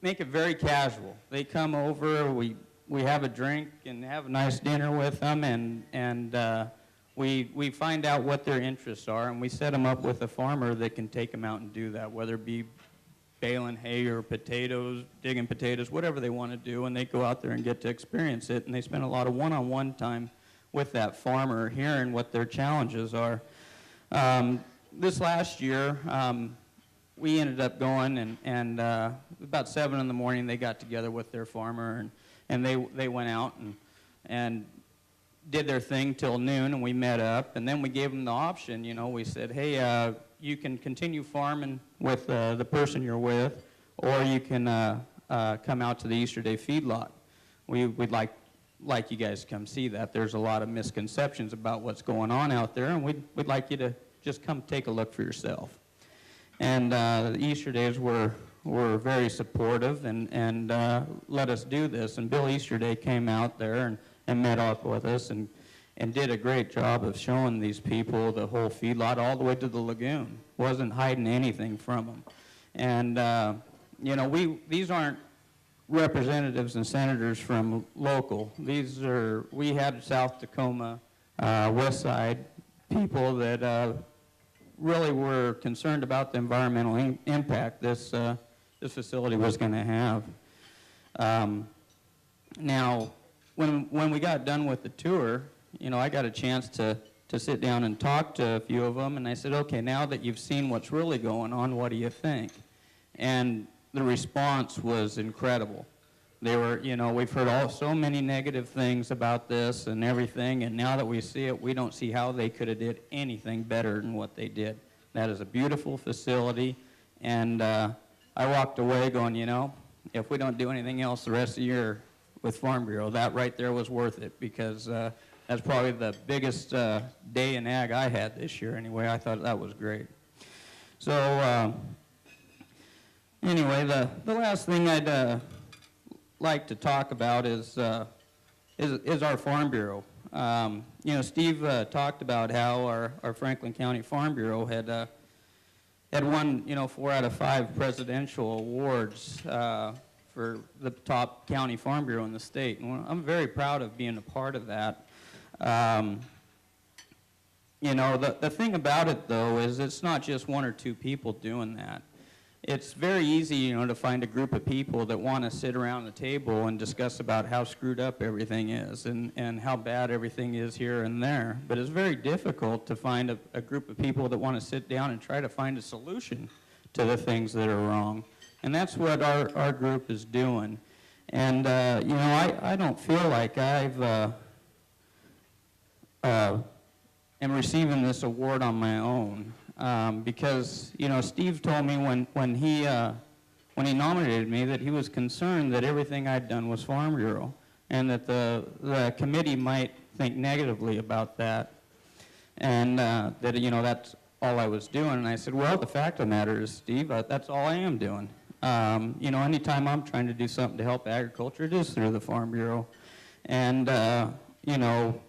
make it very casual. They come over, we have a drink and have a nice dinner with them, and we find out what their interests are, and we set them up with a farmer that can take them out and do that, whether it be baling hay or potatoes, digging potatoes, whatever they want to do, and they go out there and get to experience it, and they spend a lot of one-on-one time with that farmer, hearing what their challenges are. This last year, we ended up going, and about 7 in the morning, they got together with their farmer, and they went out and did their thing till noon, and we met up, and then we gave them the option. You know, we said, hey, you can continue farming with the person you're with, or you can come out to the Easter Day feedlot. We'd like you guys to come see that. There's a lot of misconceptions about what's going on out there, and we'd like you to just come take a look for yourself. And the Easter Days were very supportive and let us do this. And Bill Easterday came out there and met up with us and did a great job of showing these people the whole feedlot all the way to the lagoon. Wasn't hiding anything from them. And, you know, these aren't representatives and senators from local. We had South Tacoma, West Side people that really were concerned about the environmental impact this facility was going to have. Now, when we got done with the tour, you know, I got a chance to sit down and talk to a few of them, and I said, okay, now that you've seen what's really going on, what do you think? And the response was incredible. They were, you know, we've heard so many negative things about this and everything, and now that we see it, we don't see how they could have did anything better than what they did. That is a beautiful facility, and I walked away going, you know, if we don't do anything else the rest of the year with Farm Bureau, that right there was worth it, because that's probably the biggest day in ag I had this year anyway. I thought that was great. So anyway, the last thing I'd like to talk about is our Farm Bureau. You know, Steve talked about how our Franklin County Farm Bureau had won, you know, 4 out of 5 presidential awards for the top county farm bureau in the state. And I'm very proud of being a part of that. You know, the thing about it, though, is it's not just 1 or 2 people doing that. It's very easy, you know, to find a group of people that want to sit around the table and discuss about how screwed up everything is and how bad everything is here and there. But it's very difficult to find a group of people that want to sit down and try to find a solution to the things that are wrong. And that's what our group is doing. And, you know, I don't feel like I've am receiving this award on my own. Because, you know, Steve told me when he nominated me that he was concerned that everything I'd done was Farm Bureau and that the committee might think negatively about that and that, you know, that's all I was doing. And I said, well, the fact of the matter is, Steve, that's all I am doing. You know, anytime I'm trying to do something to help agriculture, it is through the Farm Bureau. And, you know,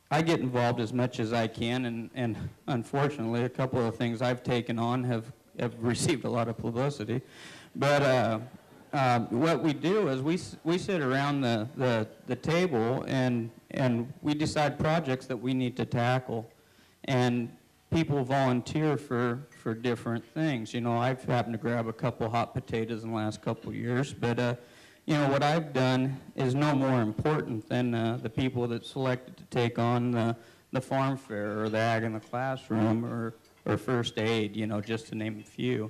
I get involved as much as I can, and unfortunately, a couple of things I've taken on have received a lot of publicity. But what we do is we sit around the table and we decide projects that we need to tackle, and people volunteer for different things. You know, I've happened to grab a couple hot potatoes in the last couple of years, but you know, what I've done is no more important than the people that selected to take on the farm fair or the ag in the classroom or first aid, you know, just to name a few.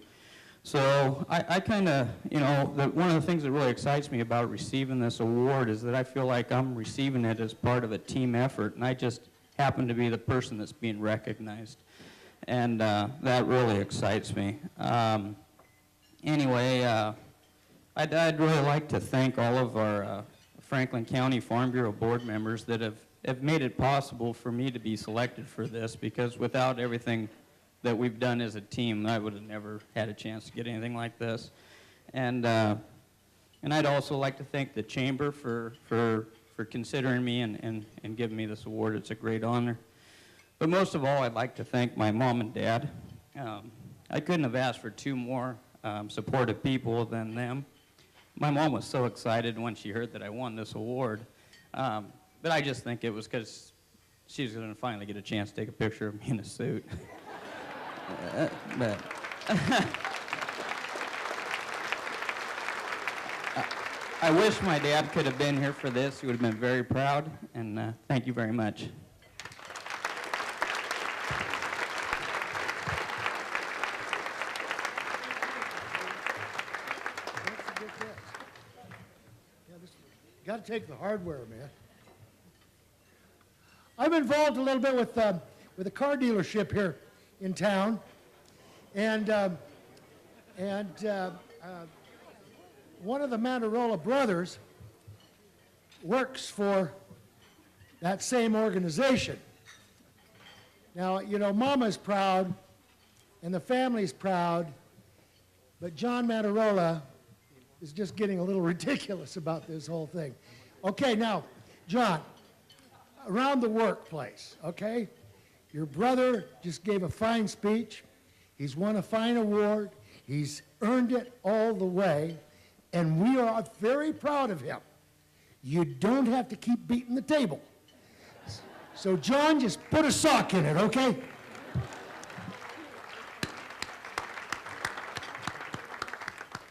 So I kind of, you know, one of the things that really excites me about receiving this award is that I feel like I'm receiving it as part of a team effort, and I just happen to be the person that's being recognized. And that really excites me. Anyway, I'd really like to thank all of our Franklin County Farm Bureau board members that have made it possible for me to be selected for this, because without everything that we've done as a team, I would have never had a chance to get anything like this. And I'd also like to thank the Chamber for considering me and giving me this award. It's a great honor. But most of all, I'd like to thank my mom and dad. I couldn't have asked for 2 more supportive people than them. My mom was so excited when she heard that I won this award, but I just think it was because she was going to finally get a chance to take a picture of me in a suit. But I wish my dad could have been here for this. He would have been very proud, and thank you very much. Got to take the hardware, man. I'm involved a little bit with a car dealership here in town, and one of the Manterola brothers works for that same organization. Now, you know, Mama's proud, and the family's proud, but John Manterola is just getting a little ridiculous about this whole thing. Okay, now, John, around the workplace, okay? Your brother just gave a fine speech. He's won a fine award. He's earned it all the way, and we are very proud of him. You don't have to keep beating the table. So, John, just put a sock in it, okay?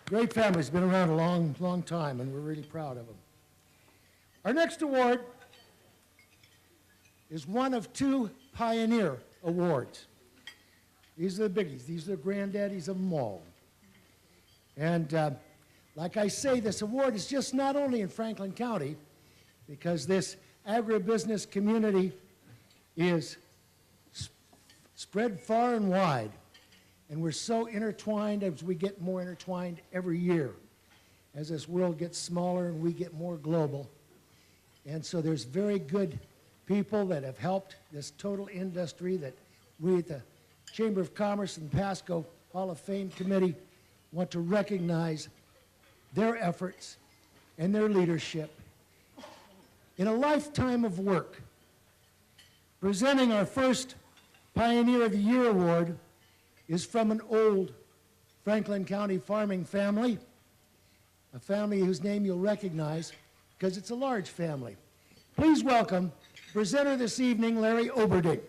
Great family. He's been around a long, long time, and we're really proud of him. Our next award is one of 2 Pioneer Awards. These are the biggies. These are the granddaddies of them all. And like I say, this award is just not only in Franklin County, because this agribusiness community is spread far and wide. And we're so intertwined as we get more intertwined every year, as this world gets smaller and we get more global. And so there's very good people that have helped this total industry that we at the Chamber of Commerce and Pasco Hall of Fame Committee want to recognize their efforts and their leadership in a lifetime of work Presenting our first Pioneer of the Year award is from an old Franklin County farming family, a family whose name you'll recognize because it's a large family. Please welcome presenter this evening, Larry Oberding.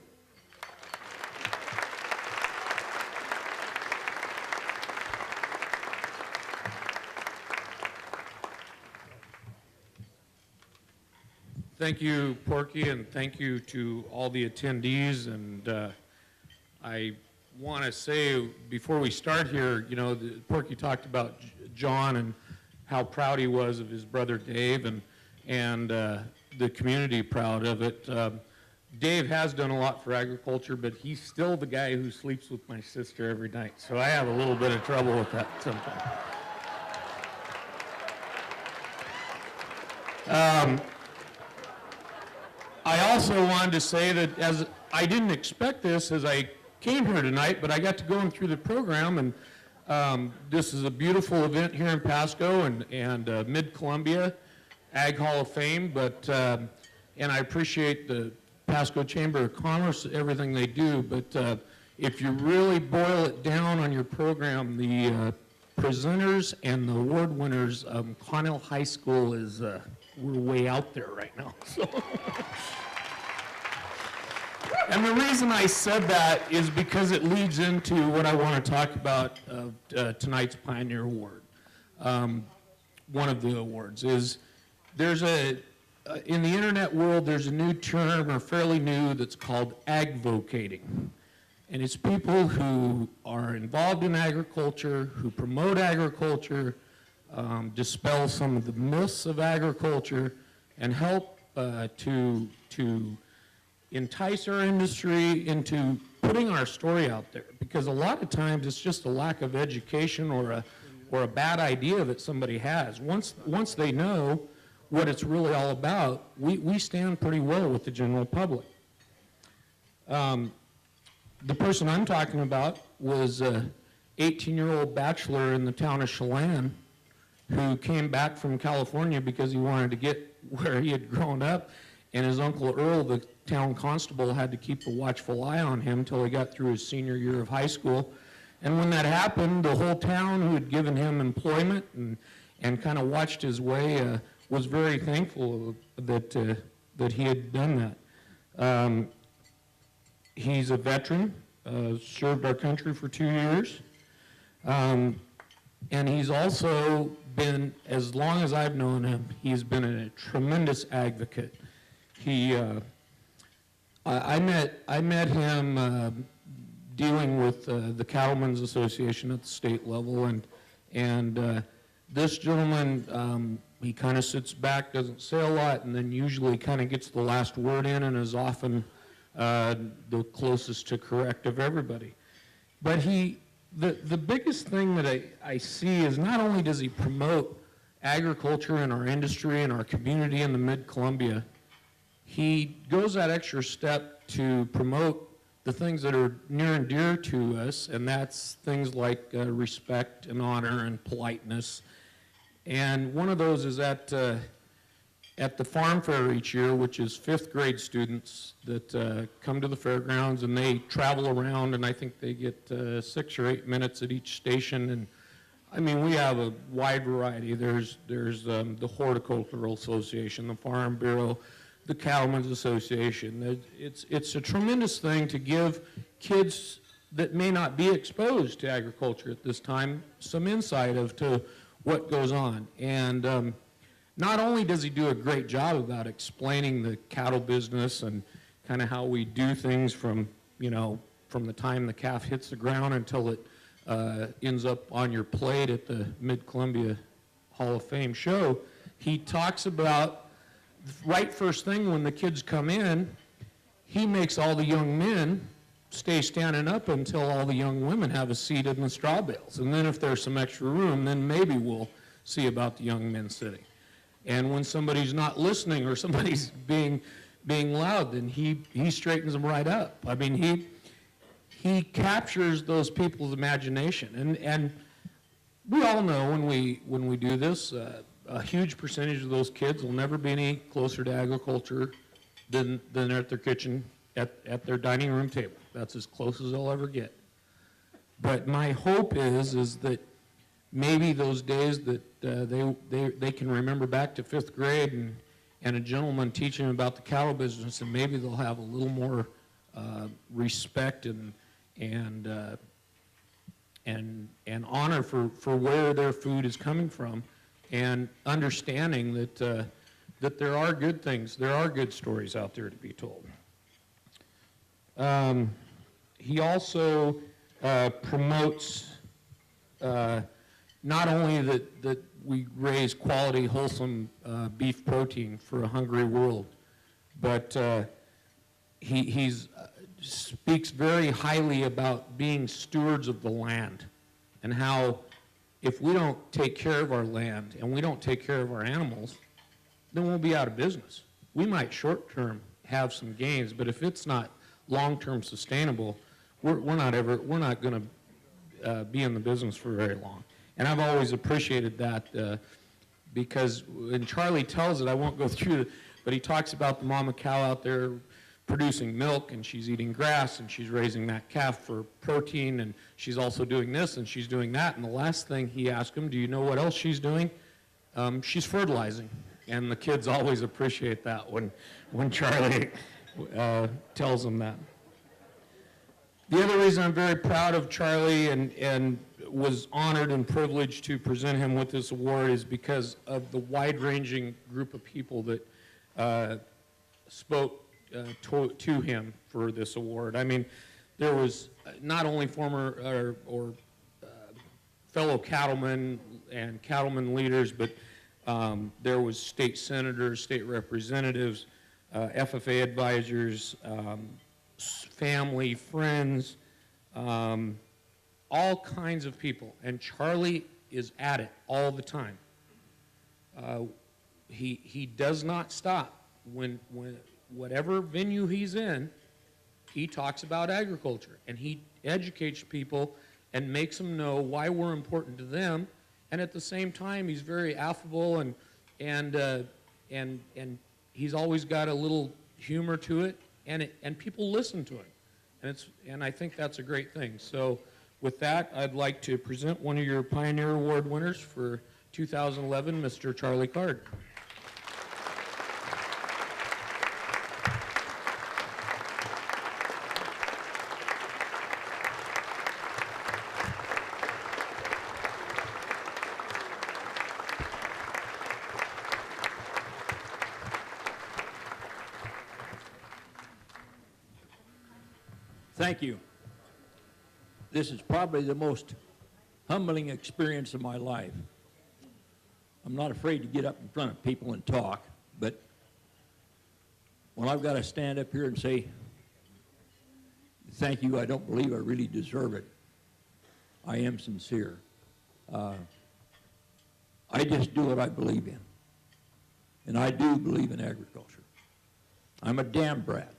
Thank you, Porky, and thank you to all the attendees. And I want to say, before we start here, you know, Porky talked about John and how proud he was of his brother Dave, and the community proud of it. Dave has done a lot for agriculture, but he's still the guy who sleeps with my sister every night. So I have a little bit of trouble with that sometimes. I also wanted to say that, as I didn't expect this as I came here tonight, but I got to going through the program, and this is a beautiful event here in Pasco and Mid-Columbia Ag Hall of Fame, but and I appreciate the Pasco Chamber of Commerce, everything they do, but if you really boil it down on your program, the presenters and the award winners, Connell High School is, we're way out there right now. So. And the reason I said that is because it leads into what I want to talk about tonight's Pioneer Award. One of the awards is, there's in the internet world, there's a new term, or fairly new, that's called agvocating. And it's people who are involved in agriculture, who promote agriculture, dispel some of the myths of agriculture, and help to entice our industry into putting our story out there. Because a lot of times it's just a lack of education or a bad idea that somebody has. Once they know what it's really all about, we stand pretty well with the general public. The person I'm talking about was an 18-year-old bachelor in the town of Chelan who came back from California because he wanted to get where he had grown up, and his Uncle Earl, the town constable, had to keep a watchful eye on him until he got through his senior year of high school. And when that happened, the whole town, who had given him employment and kind of watched his way, was very thankful that he had done that. He's a veteran, served our country for 2 years, and he's also been, as long as I've known him, he's been a tremendous advocate. I met him dealing with the Cattlemen's Association at the state level, and this gentleman, he kind of sits back, doesn't say a lot, and then usually kind of gets the last word in and is often the closest to correct of everybody. But the biggest thing that I see is, not only does he promote agriculture in our industry and our community in the Mid-Columbia, he goes that extra step to promote the things that are near and dear to us, and that's things like respect and honor and politeness. And one of those is at the farm fair each year, which is 5th grade students that come to the fairgrounds, and they travel around, and I think they get 6 or 8 minutes at each station. And I mean, we have a wide variety. There's the Horticultural Association, the Farm Bureau, the Cattlemen's Association. It's a tremendous thing to give kids that may not be exposed to agriculture at this time some insight to what goes on. And not only does he do a great job about explaining the cattle business and kind of how we do things from the time the calf hits the ground until it ends up on your plate at the Mid-Columbia Hall of Fame show, he talks about, right first thing when the kids come in, he makes all the young men stay standing up until all the young women have a seat in the straw bales. And then if there's some extra room, then maybe we'll see about the young men sitting. And when somebody's not listening or somebody's being loud, then he straightens them right up. I mean, he captures those people's imagination. And we all know when we do this, a huge percentage of those kids will never be any closer to agriculture than at their kitchen at their dining room table. That's as close as they'll ever get. But my hope is that maybe those days that they can remember back to 5th grade and a gentleman teaching them about the cattle business, and maybe they'll have a little more respect and honor for where their food is coming from, and understanding that there are good things, there are good stories out there to be told. He also promotes not only that we raise quality, wholesome beef protein for a hungry world, but he speaks very highly about being stewards of the land, and how if we don't take care of our land and we don't take care of our animals, then we'll be out of business. We might short-term have some gains, but if it's not long-term sustainable, we're not going to be in the business for very long. And I've always appreciated that because when Charlie tells it, I won't go through it, but he talks about the mama cow out there producing milk, and she's eating grass, and she's raising that calf for protein, and she's also doing this, and she's doing that. And the last thing he asked him, do you know what else she's doing? She's fertilizing. And the kids always appreciate that when Charlie tells them that. The other reason I'm very proud of Charlie and was honored and privileged to present him with this award is because of the wide-ranging group of people that spoke to him for this award. I mean, there was not only former or fellow cattlemen and cattleman leaders, but there was state senators, state representatives, FFA advisors, family, friends, all kinds of people. And Charlie is at it all the time. He does not stop. When whatever venue he's in, he talks about agriculture, and he educates people and makes them know why we're important to them. And at the same time, he's very affable, and he's always got a little humor to it, and people listen to him, and I think that's a great thing. So, with that, I'd like to present one of your Pioneer Award winners for 2011, Mr. Charlie Card. Thank you. This is probably the most humbling experience of my life. I'm not afraid to get up in front of people and talk, but when I've got to stand up here and say, thank you, I don't believe I really deserve it, I am sincere. I just do what I believe in, and I do believe in agriculture. I'm a dam brat,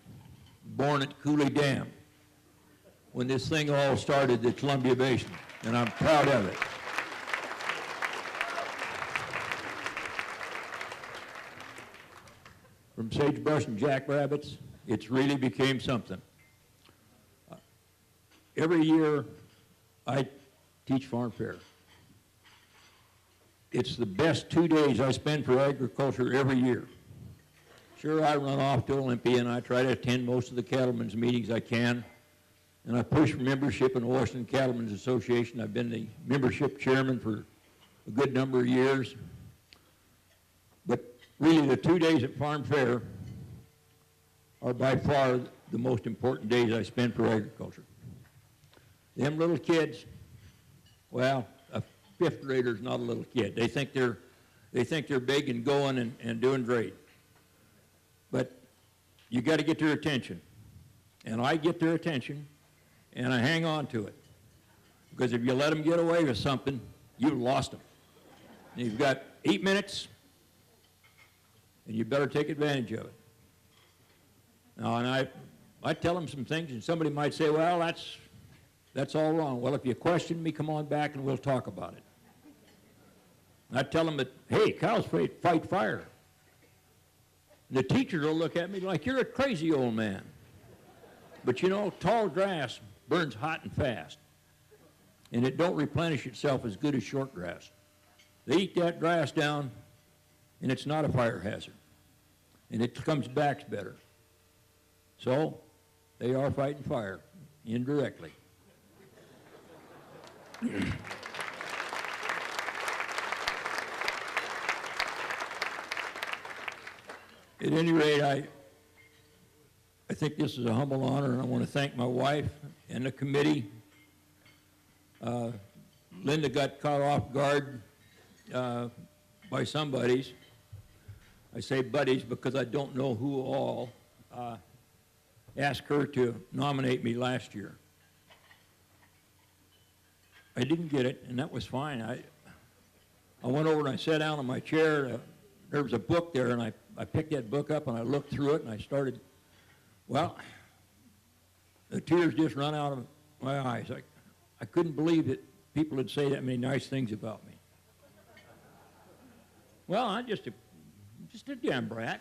born at Cooley Dam, when this thing all started at Columbia Basin, and I'm proud of it. From sagebrush and jackrabbits, it's really became something. Every year, I teach farm fair. It's the best 2 days I spend for agriculture every year. Sure, I run off to Olympia, and I try to attend most of the cattlemen's meetings I can. And I push for membership in the Washington Cattlemen's Association. I've been the membership chairman for a good number of years. But really, the 2 days at Farm Fair are by far the most important days I spend for agriculture. Them little kids, well, a 5th grader's not a little kid. They think they're big and going and doing great. But you got to get their attention. And I get their attention, and I hang on to it. Because if you let them get away with something, you've lost them. And you've got 8 minutes, and you better take advantage of it. Now, and I tell them some things, and somebody might say, well, that's all wrong. Well, if you question me, come on back and we'll talk about it. And I tell them that, hey, cows fight fire. And the teachers will look at me like, you're a crazy old man. But you know, tall grass burns hot and fast, and it don't replenish itself as good as short grass. They eat that grass down, and it's not a fire hazard, and it comes back better. So they are fighting fire indirectly. At any rate, I think this is a humble honor, and I want to thank my wife and the committee. Linda got caught off guard by some buddies. I say buddies because I don't know who all asked her to nominate me last year. I didn't get it, and that was fine. I went over and I sat down in my chair. There was a book there, and I picked that book up and I looked through it and I started, well, the tears just run out of my eyes. I couldn't believe that people would say that many nice things about me. Well, I'm just a damn brat.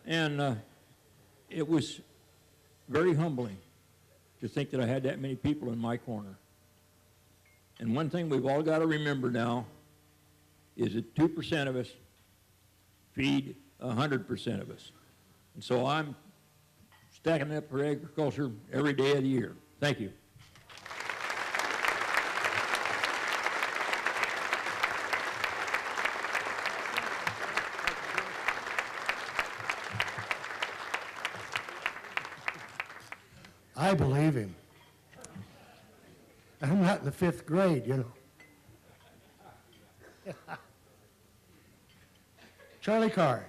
And it was very humbling to think that I had that many people in my corner. And one thing we've all got to remember now is that 2% of us feed 100% of us. And so I'm stacking up for agriculture every day of the year. Thank you. I believe him. I'm not in the 5th grade, you know. Charlie Card.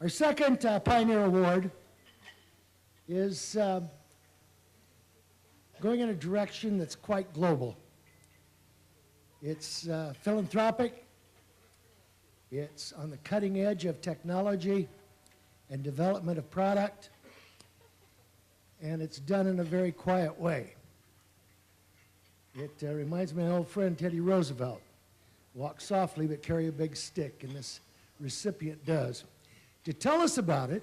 Our second Pioneer Award is going in a direction that's quite global. It's philanthropic. It's on the cutting edge of technology and development of product. And it's done in a very quiet way. It reminds me of my old friend Teddy Roosevelt. Walk softly but carry a big stick, and this recipient does. To tell us about it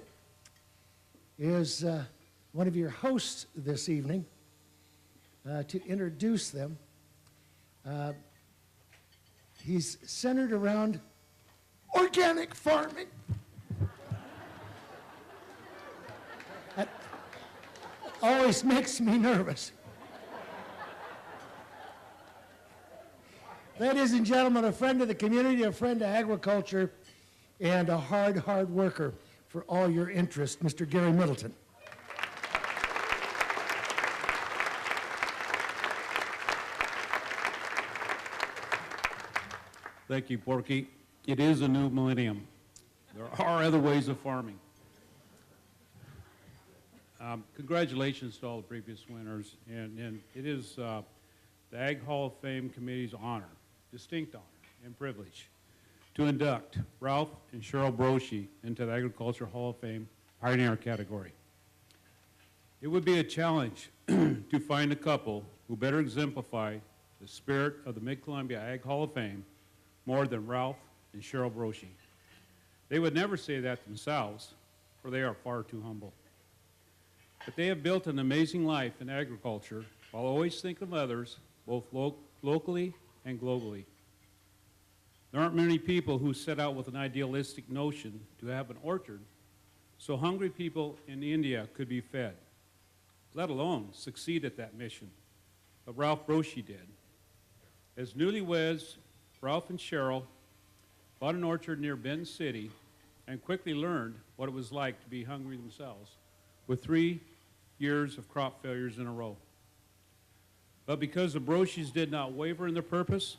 is one of your hosts this evening. To introduce them, he's centered around organic farming. That always makes me nervous. Ladies and gentlemen, a friend of the community, a friend of agriculture, and a hard worker for all your interest, Mr. Gary Middleton. Thank you, Porky. It is a new millennium. There are other ways of farming. Congratulations to all the previous winners, and it is the Ag Hall of Fame Committee's honor, distinct honor and privilege, to induct Ralph and Cheryl Broetje into the Agriculture Hall of Fame Pioneer category. It would be a challenge to find a couple who better exemplify the spirit of the Mid-Columbia Ag Hall of Fame more than Ralph and Cheryl Broetje. They would never say that themselves, for they are far too humble. But they have built an amazing life in agriculture while always thinking of others, both locally and globally. There aren't many people who set out with an idealistic notion to have an orchard so hungry people in India could be fed, let alone succeed at that mission. But Ralph Broetje did. As newlyweds, Ralph and Cheryl bought an orchard near Benton City and quickly learned what it was like to be hungry themselves, with 3 years of crop failures in a row. But because the Broetjes did not waver in their purpose,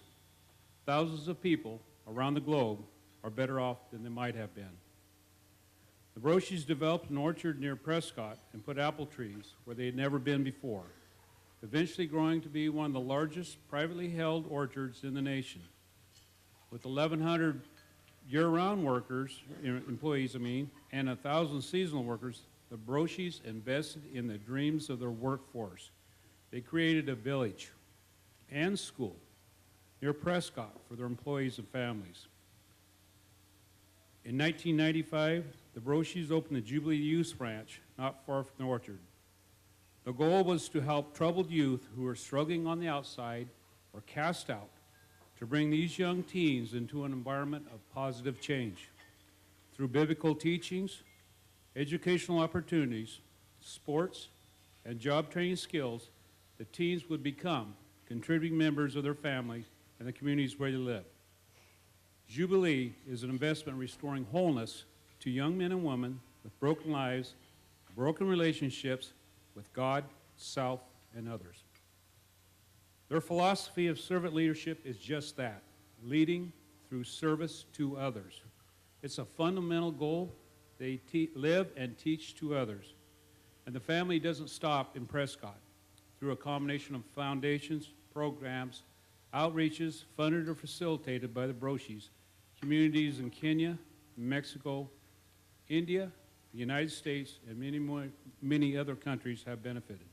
thousands of people around the globe are better off than they might have been. The Broetjes developed an orchard near Prescott and put apple trees where they had never been before, eventually growing to be one of the largest privately held orchards in the nation. With 1,100 year-round workers, employees, and 1,000 seasonal workers, the Broetjes invested in the dreams of their workforce. They created a village and school near Prescott for their employees and families. In 1995, the Broeches opened the Jubilee Youth Ranch not far from the orchard. The goal was to help troubled youth who were struggling on the outside or cast out, to bring these young teens into an environment of positive change. Through biblical teachings, educational opportunities, sports, and job training skills, the teens would become contributing members of their family and the communities where they live. Jubilee is an investment restoring wholeness to young men and women with broken lives, broken relationships with God, self, and others. Their philosophy of servant leadership is just that, leading through service to others. It's a fundamental goal they live and teach to others. And the family doesn't stop in Prescott. Through a combination of foundations, programs, outreaches, funded or facilitated by the Broeches, communities in Kenya, Mexico, India, the United States, and many other countries have benefited.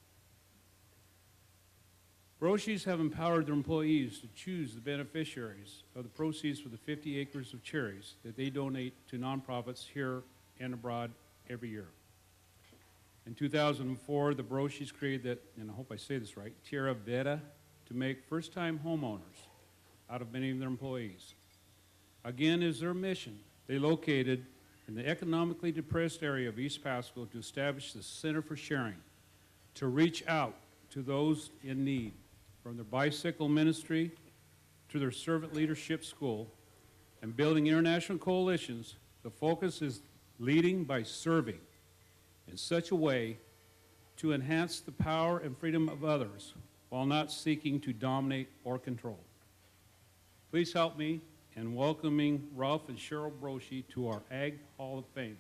Broeches have empowered their employees to choose the beneficiaries of the proceeds for the 50 acres of cherries that they donate to nonprofits here and abroad every year. In 2004, the Broeches created that, and I hope I say this right, Tierra Veda, to make first-time homeowners out of many of their employees. Again, is their mission. They located in the economically depressed area of East Pasco to establish the Center for Sharing, to reach out to those in need, from their bicycle ministry to their servant leadership school, and building international coalitions. The focus is leading by serving in such a way to enhance the power and freedom of others while not seeking to dominate or control. Please help me in welcoming Ralph and Cheryl Broetje to our Ag Hall of Fame.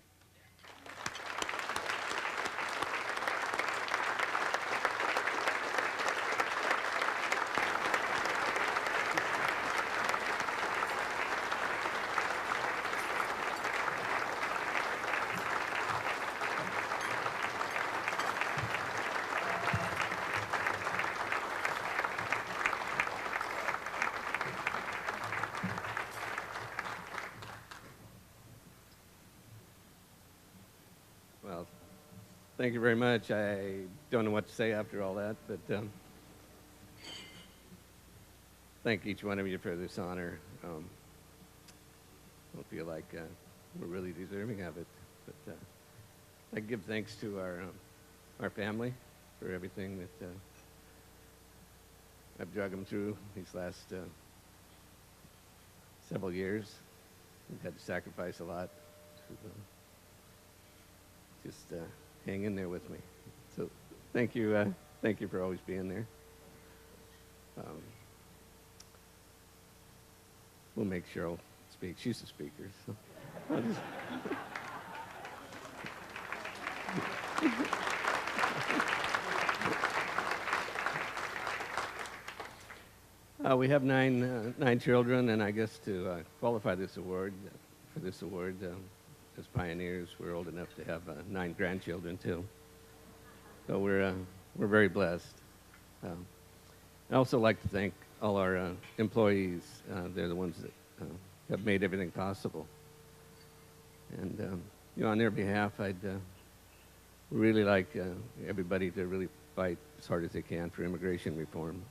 Well, thank you very much. I don't know what to say after all that, but thank each one of you for this honor. I don't feel like we're really deserving of it, but I give thanks to our family for everything that I've drug them through these last several years. We've had to sacrifice a lot. Just hang in there with me. So thank you for always being there. We'll make Cheryl speak. She's the speaker. So I'll just we have nine children, and I guess to qualify this award, as pioneers, we're old enough to have 9 grandchildren too. So we're very blessed. I also like to thank all our employees. They're the ones that have made everything possible. And on their behalf, I'd really like everybody to really fight as hard as they can for immigration reform.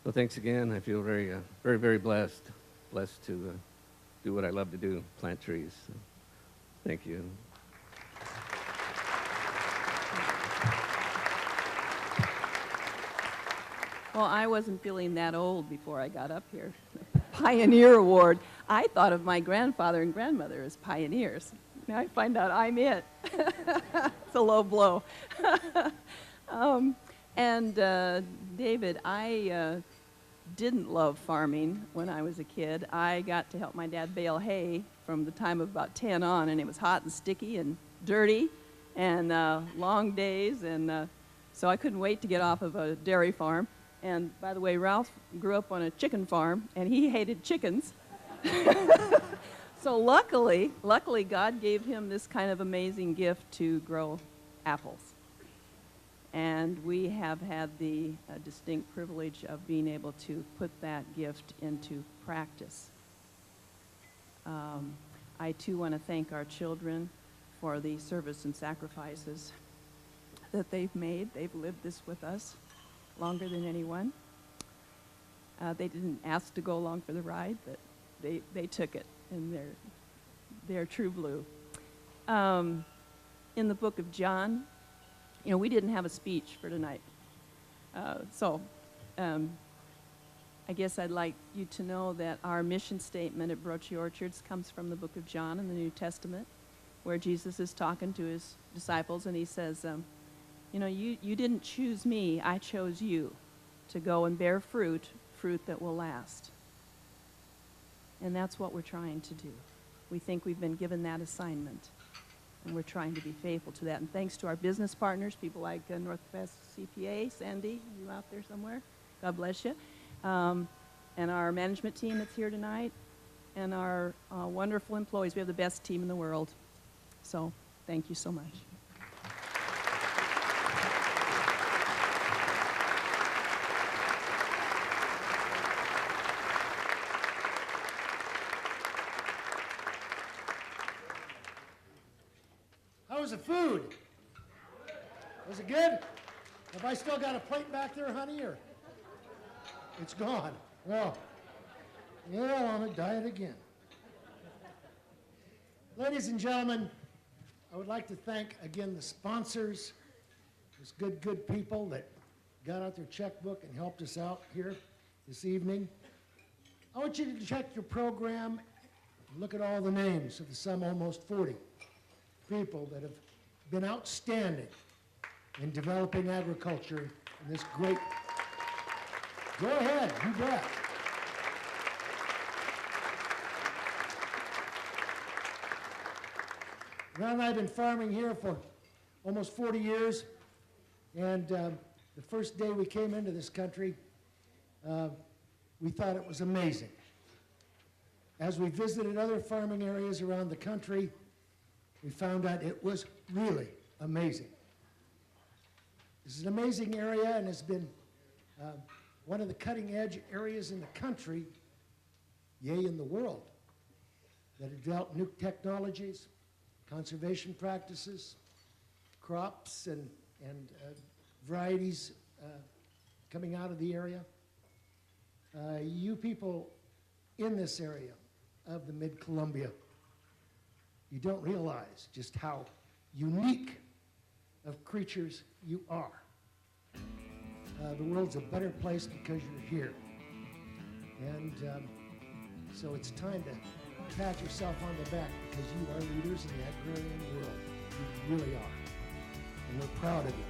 So thanks again. I feel very, very blessed to do what I love to do, plant trees. So, thank you. Well, I wasn't feeling that old before I got up here. Pioneer Award. I thought of my grandfather and grandmother as pioneers. Now I find out I'm it. It's a low blow. David, I didn't love farming when I was a kid. I got to help my dad bale hay from the time of about 10 on, and it was hot and sticky and dirty and long days, and so I couldn't wait to get off of a dairy farm. And by the way, Ralph grew up on a chicken farm, and he hated chickens. So luckily, God gave him this kind of amazing gift to grow apples. And we have had the distinct privilege of being able to put that gift into practice. I too want to thank our children for the service and sacrifices that they've made. They've lived this with us longer than anyone. They didn't ask to go along for the ride, but they took it, and they're true blue. In the book of John, you know, we didn't have a speech for tonight. I guess I'd like you to know that our mission statement at Broetje Orchards comes from the book of John in the New Testament, where Jesus is talking to his disciples, and he says, you know, you didn't choose me, I chose you to go and bear fruit that will last. And that's what we're trying to do. We think we've been given that assignment, and we're trying to be faithful to that. And thanks to our business partners, people like Northwest CPA, Sandy, are you out there somewhere? God bless you. And our management team that's here tonight, and our wonderful employees. We have the best team in the world. So thank you so much. How was the food? Was it good? Have I still got a plate back there, honey, or? It's gone. Well, yeah, I'm on a diet again. Ladies and gentlemen, I would like to thank again the sponsors, those good people that got out their checkbook and helped us out here this evening. I want you to check your program and look at all the names of the some almost 40 people that have been outstanding in developing agriculture in this great. Go ahead, you bet. Ron and I have been farming here for almost 40 years, and the first day we came into this country, we thought it was amazing. As we visited other farming areas around the country, we found out it was really amazing. This is an amazing area, and it's been one of the cutting-edge areas in the country, yea, in the world, that have developed new technologies, conservation practices, crops, and varieties coming out of the area. You people in this area of the Mid-Columbia, you don't realize just how unique of creatures you are. The world's a better place because you're here. And so it's time to pat yourself on the back because you are leaders in the agrarian world. You really are. And we're proud of you.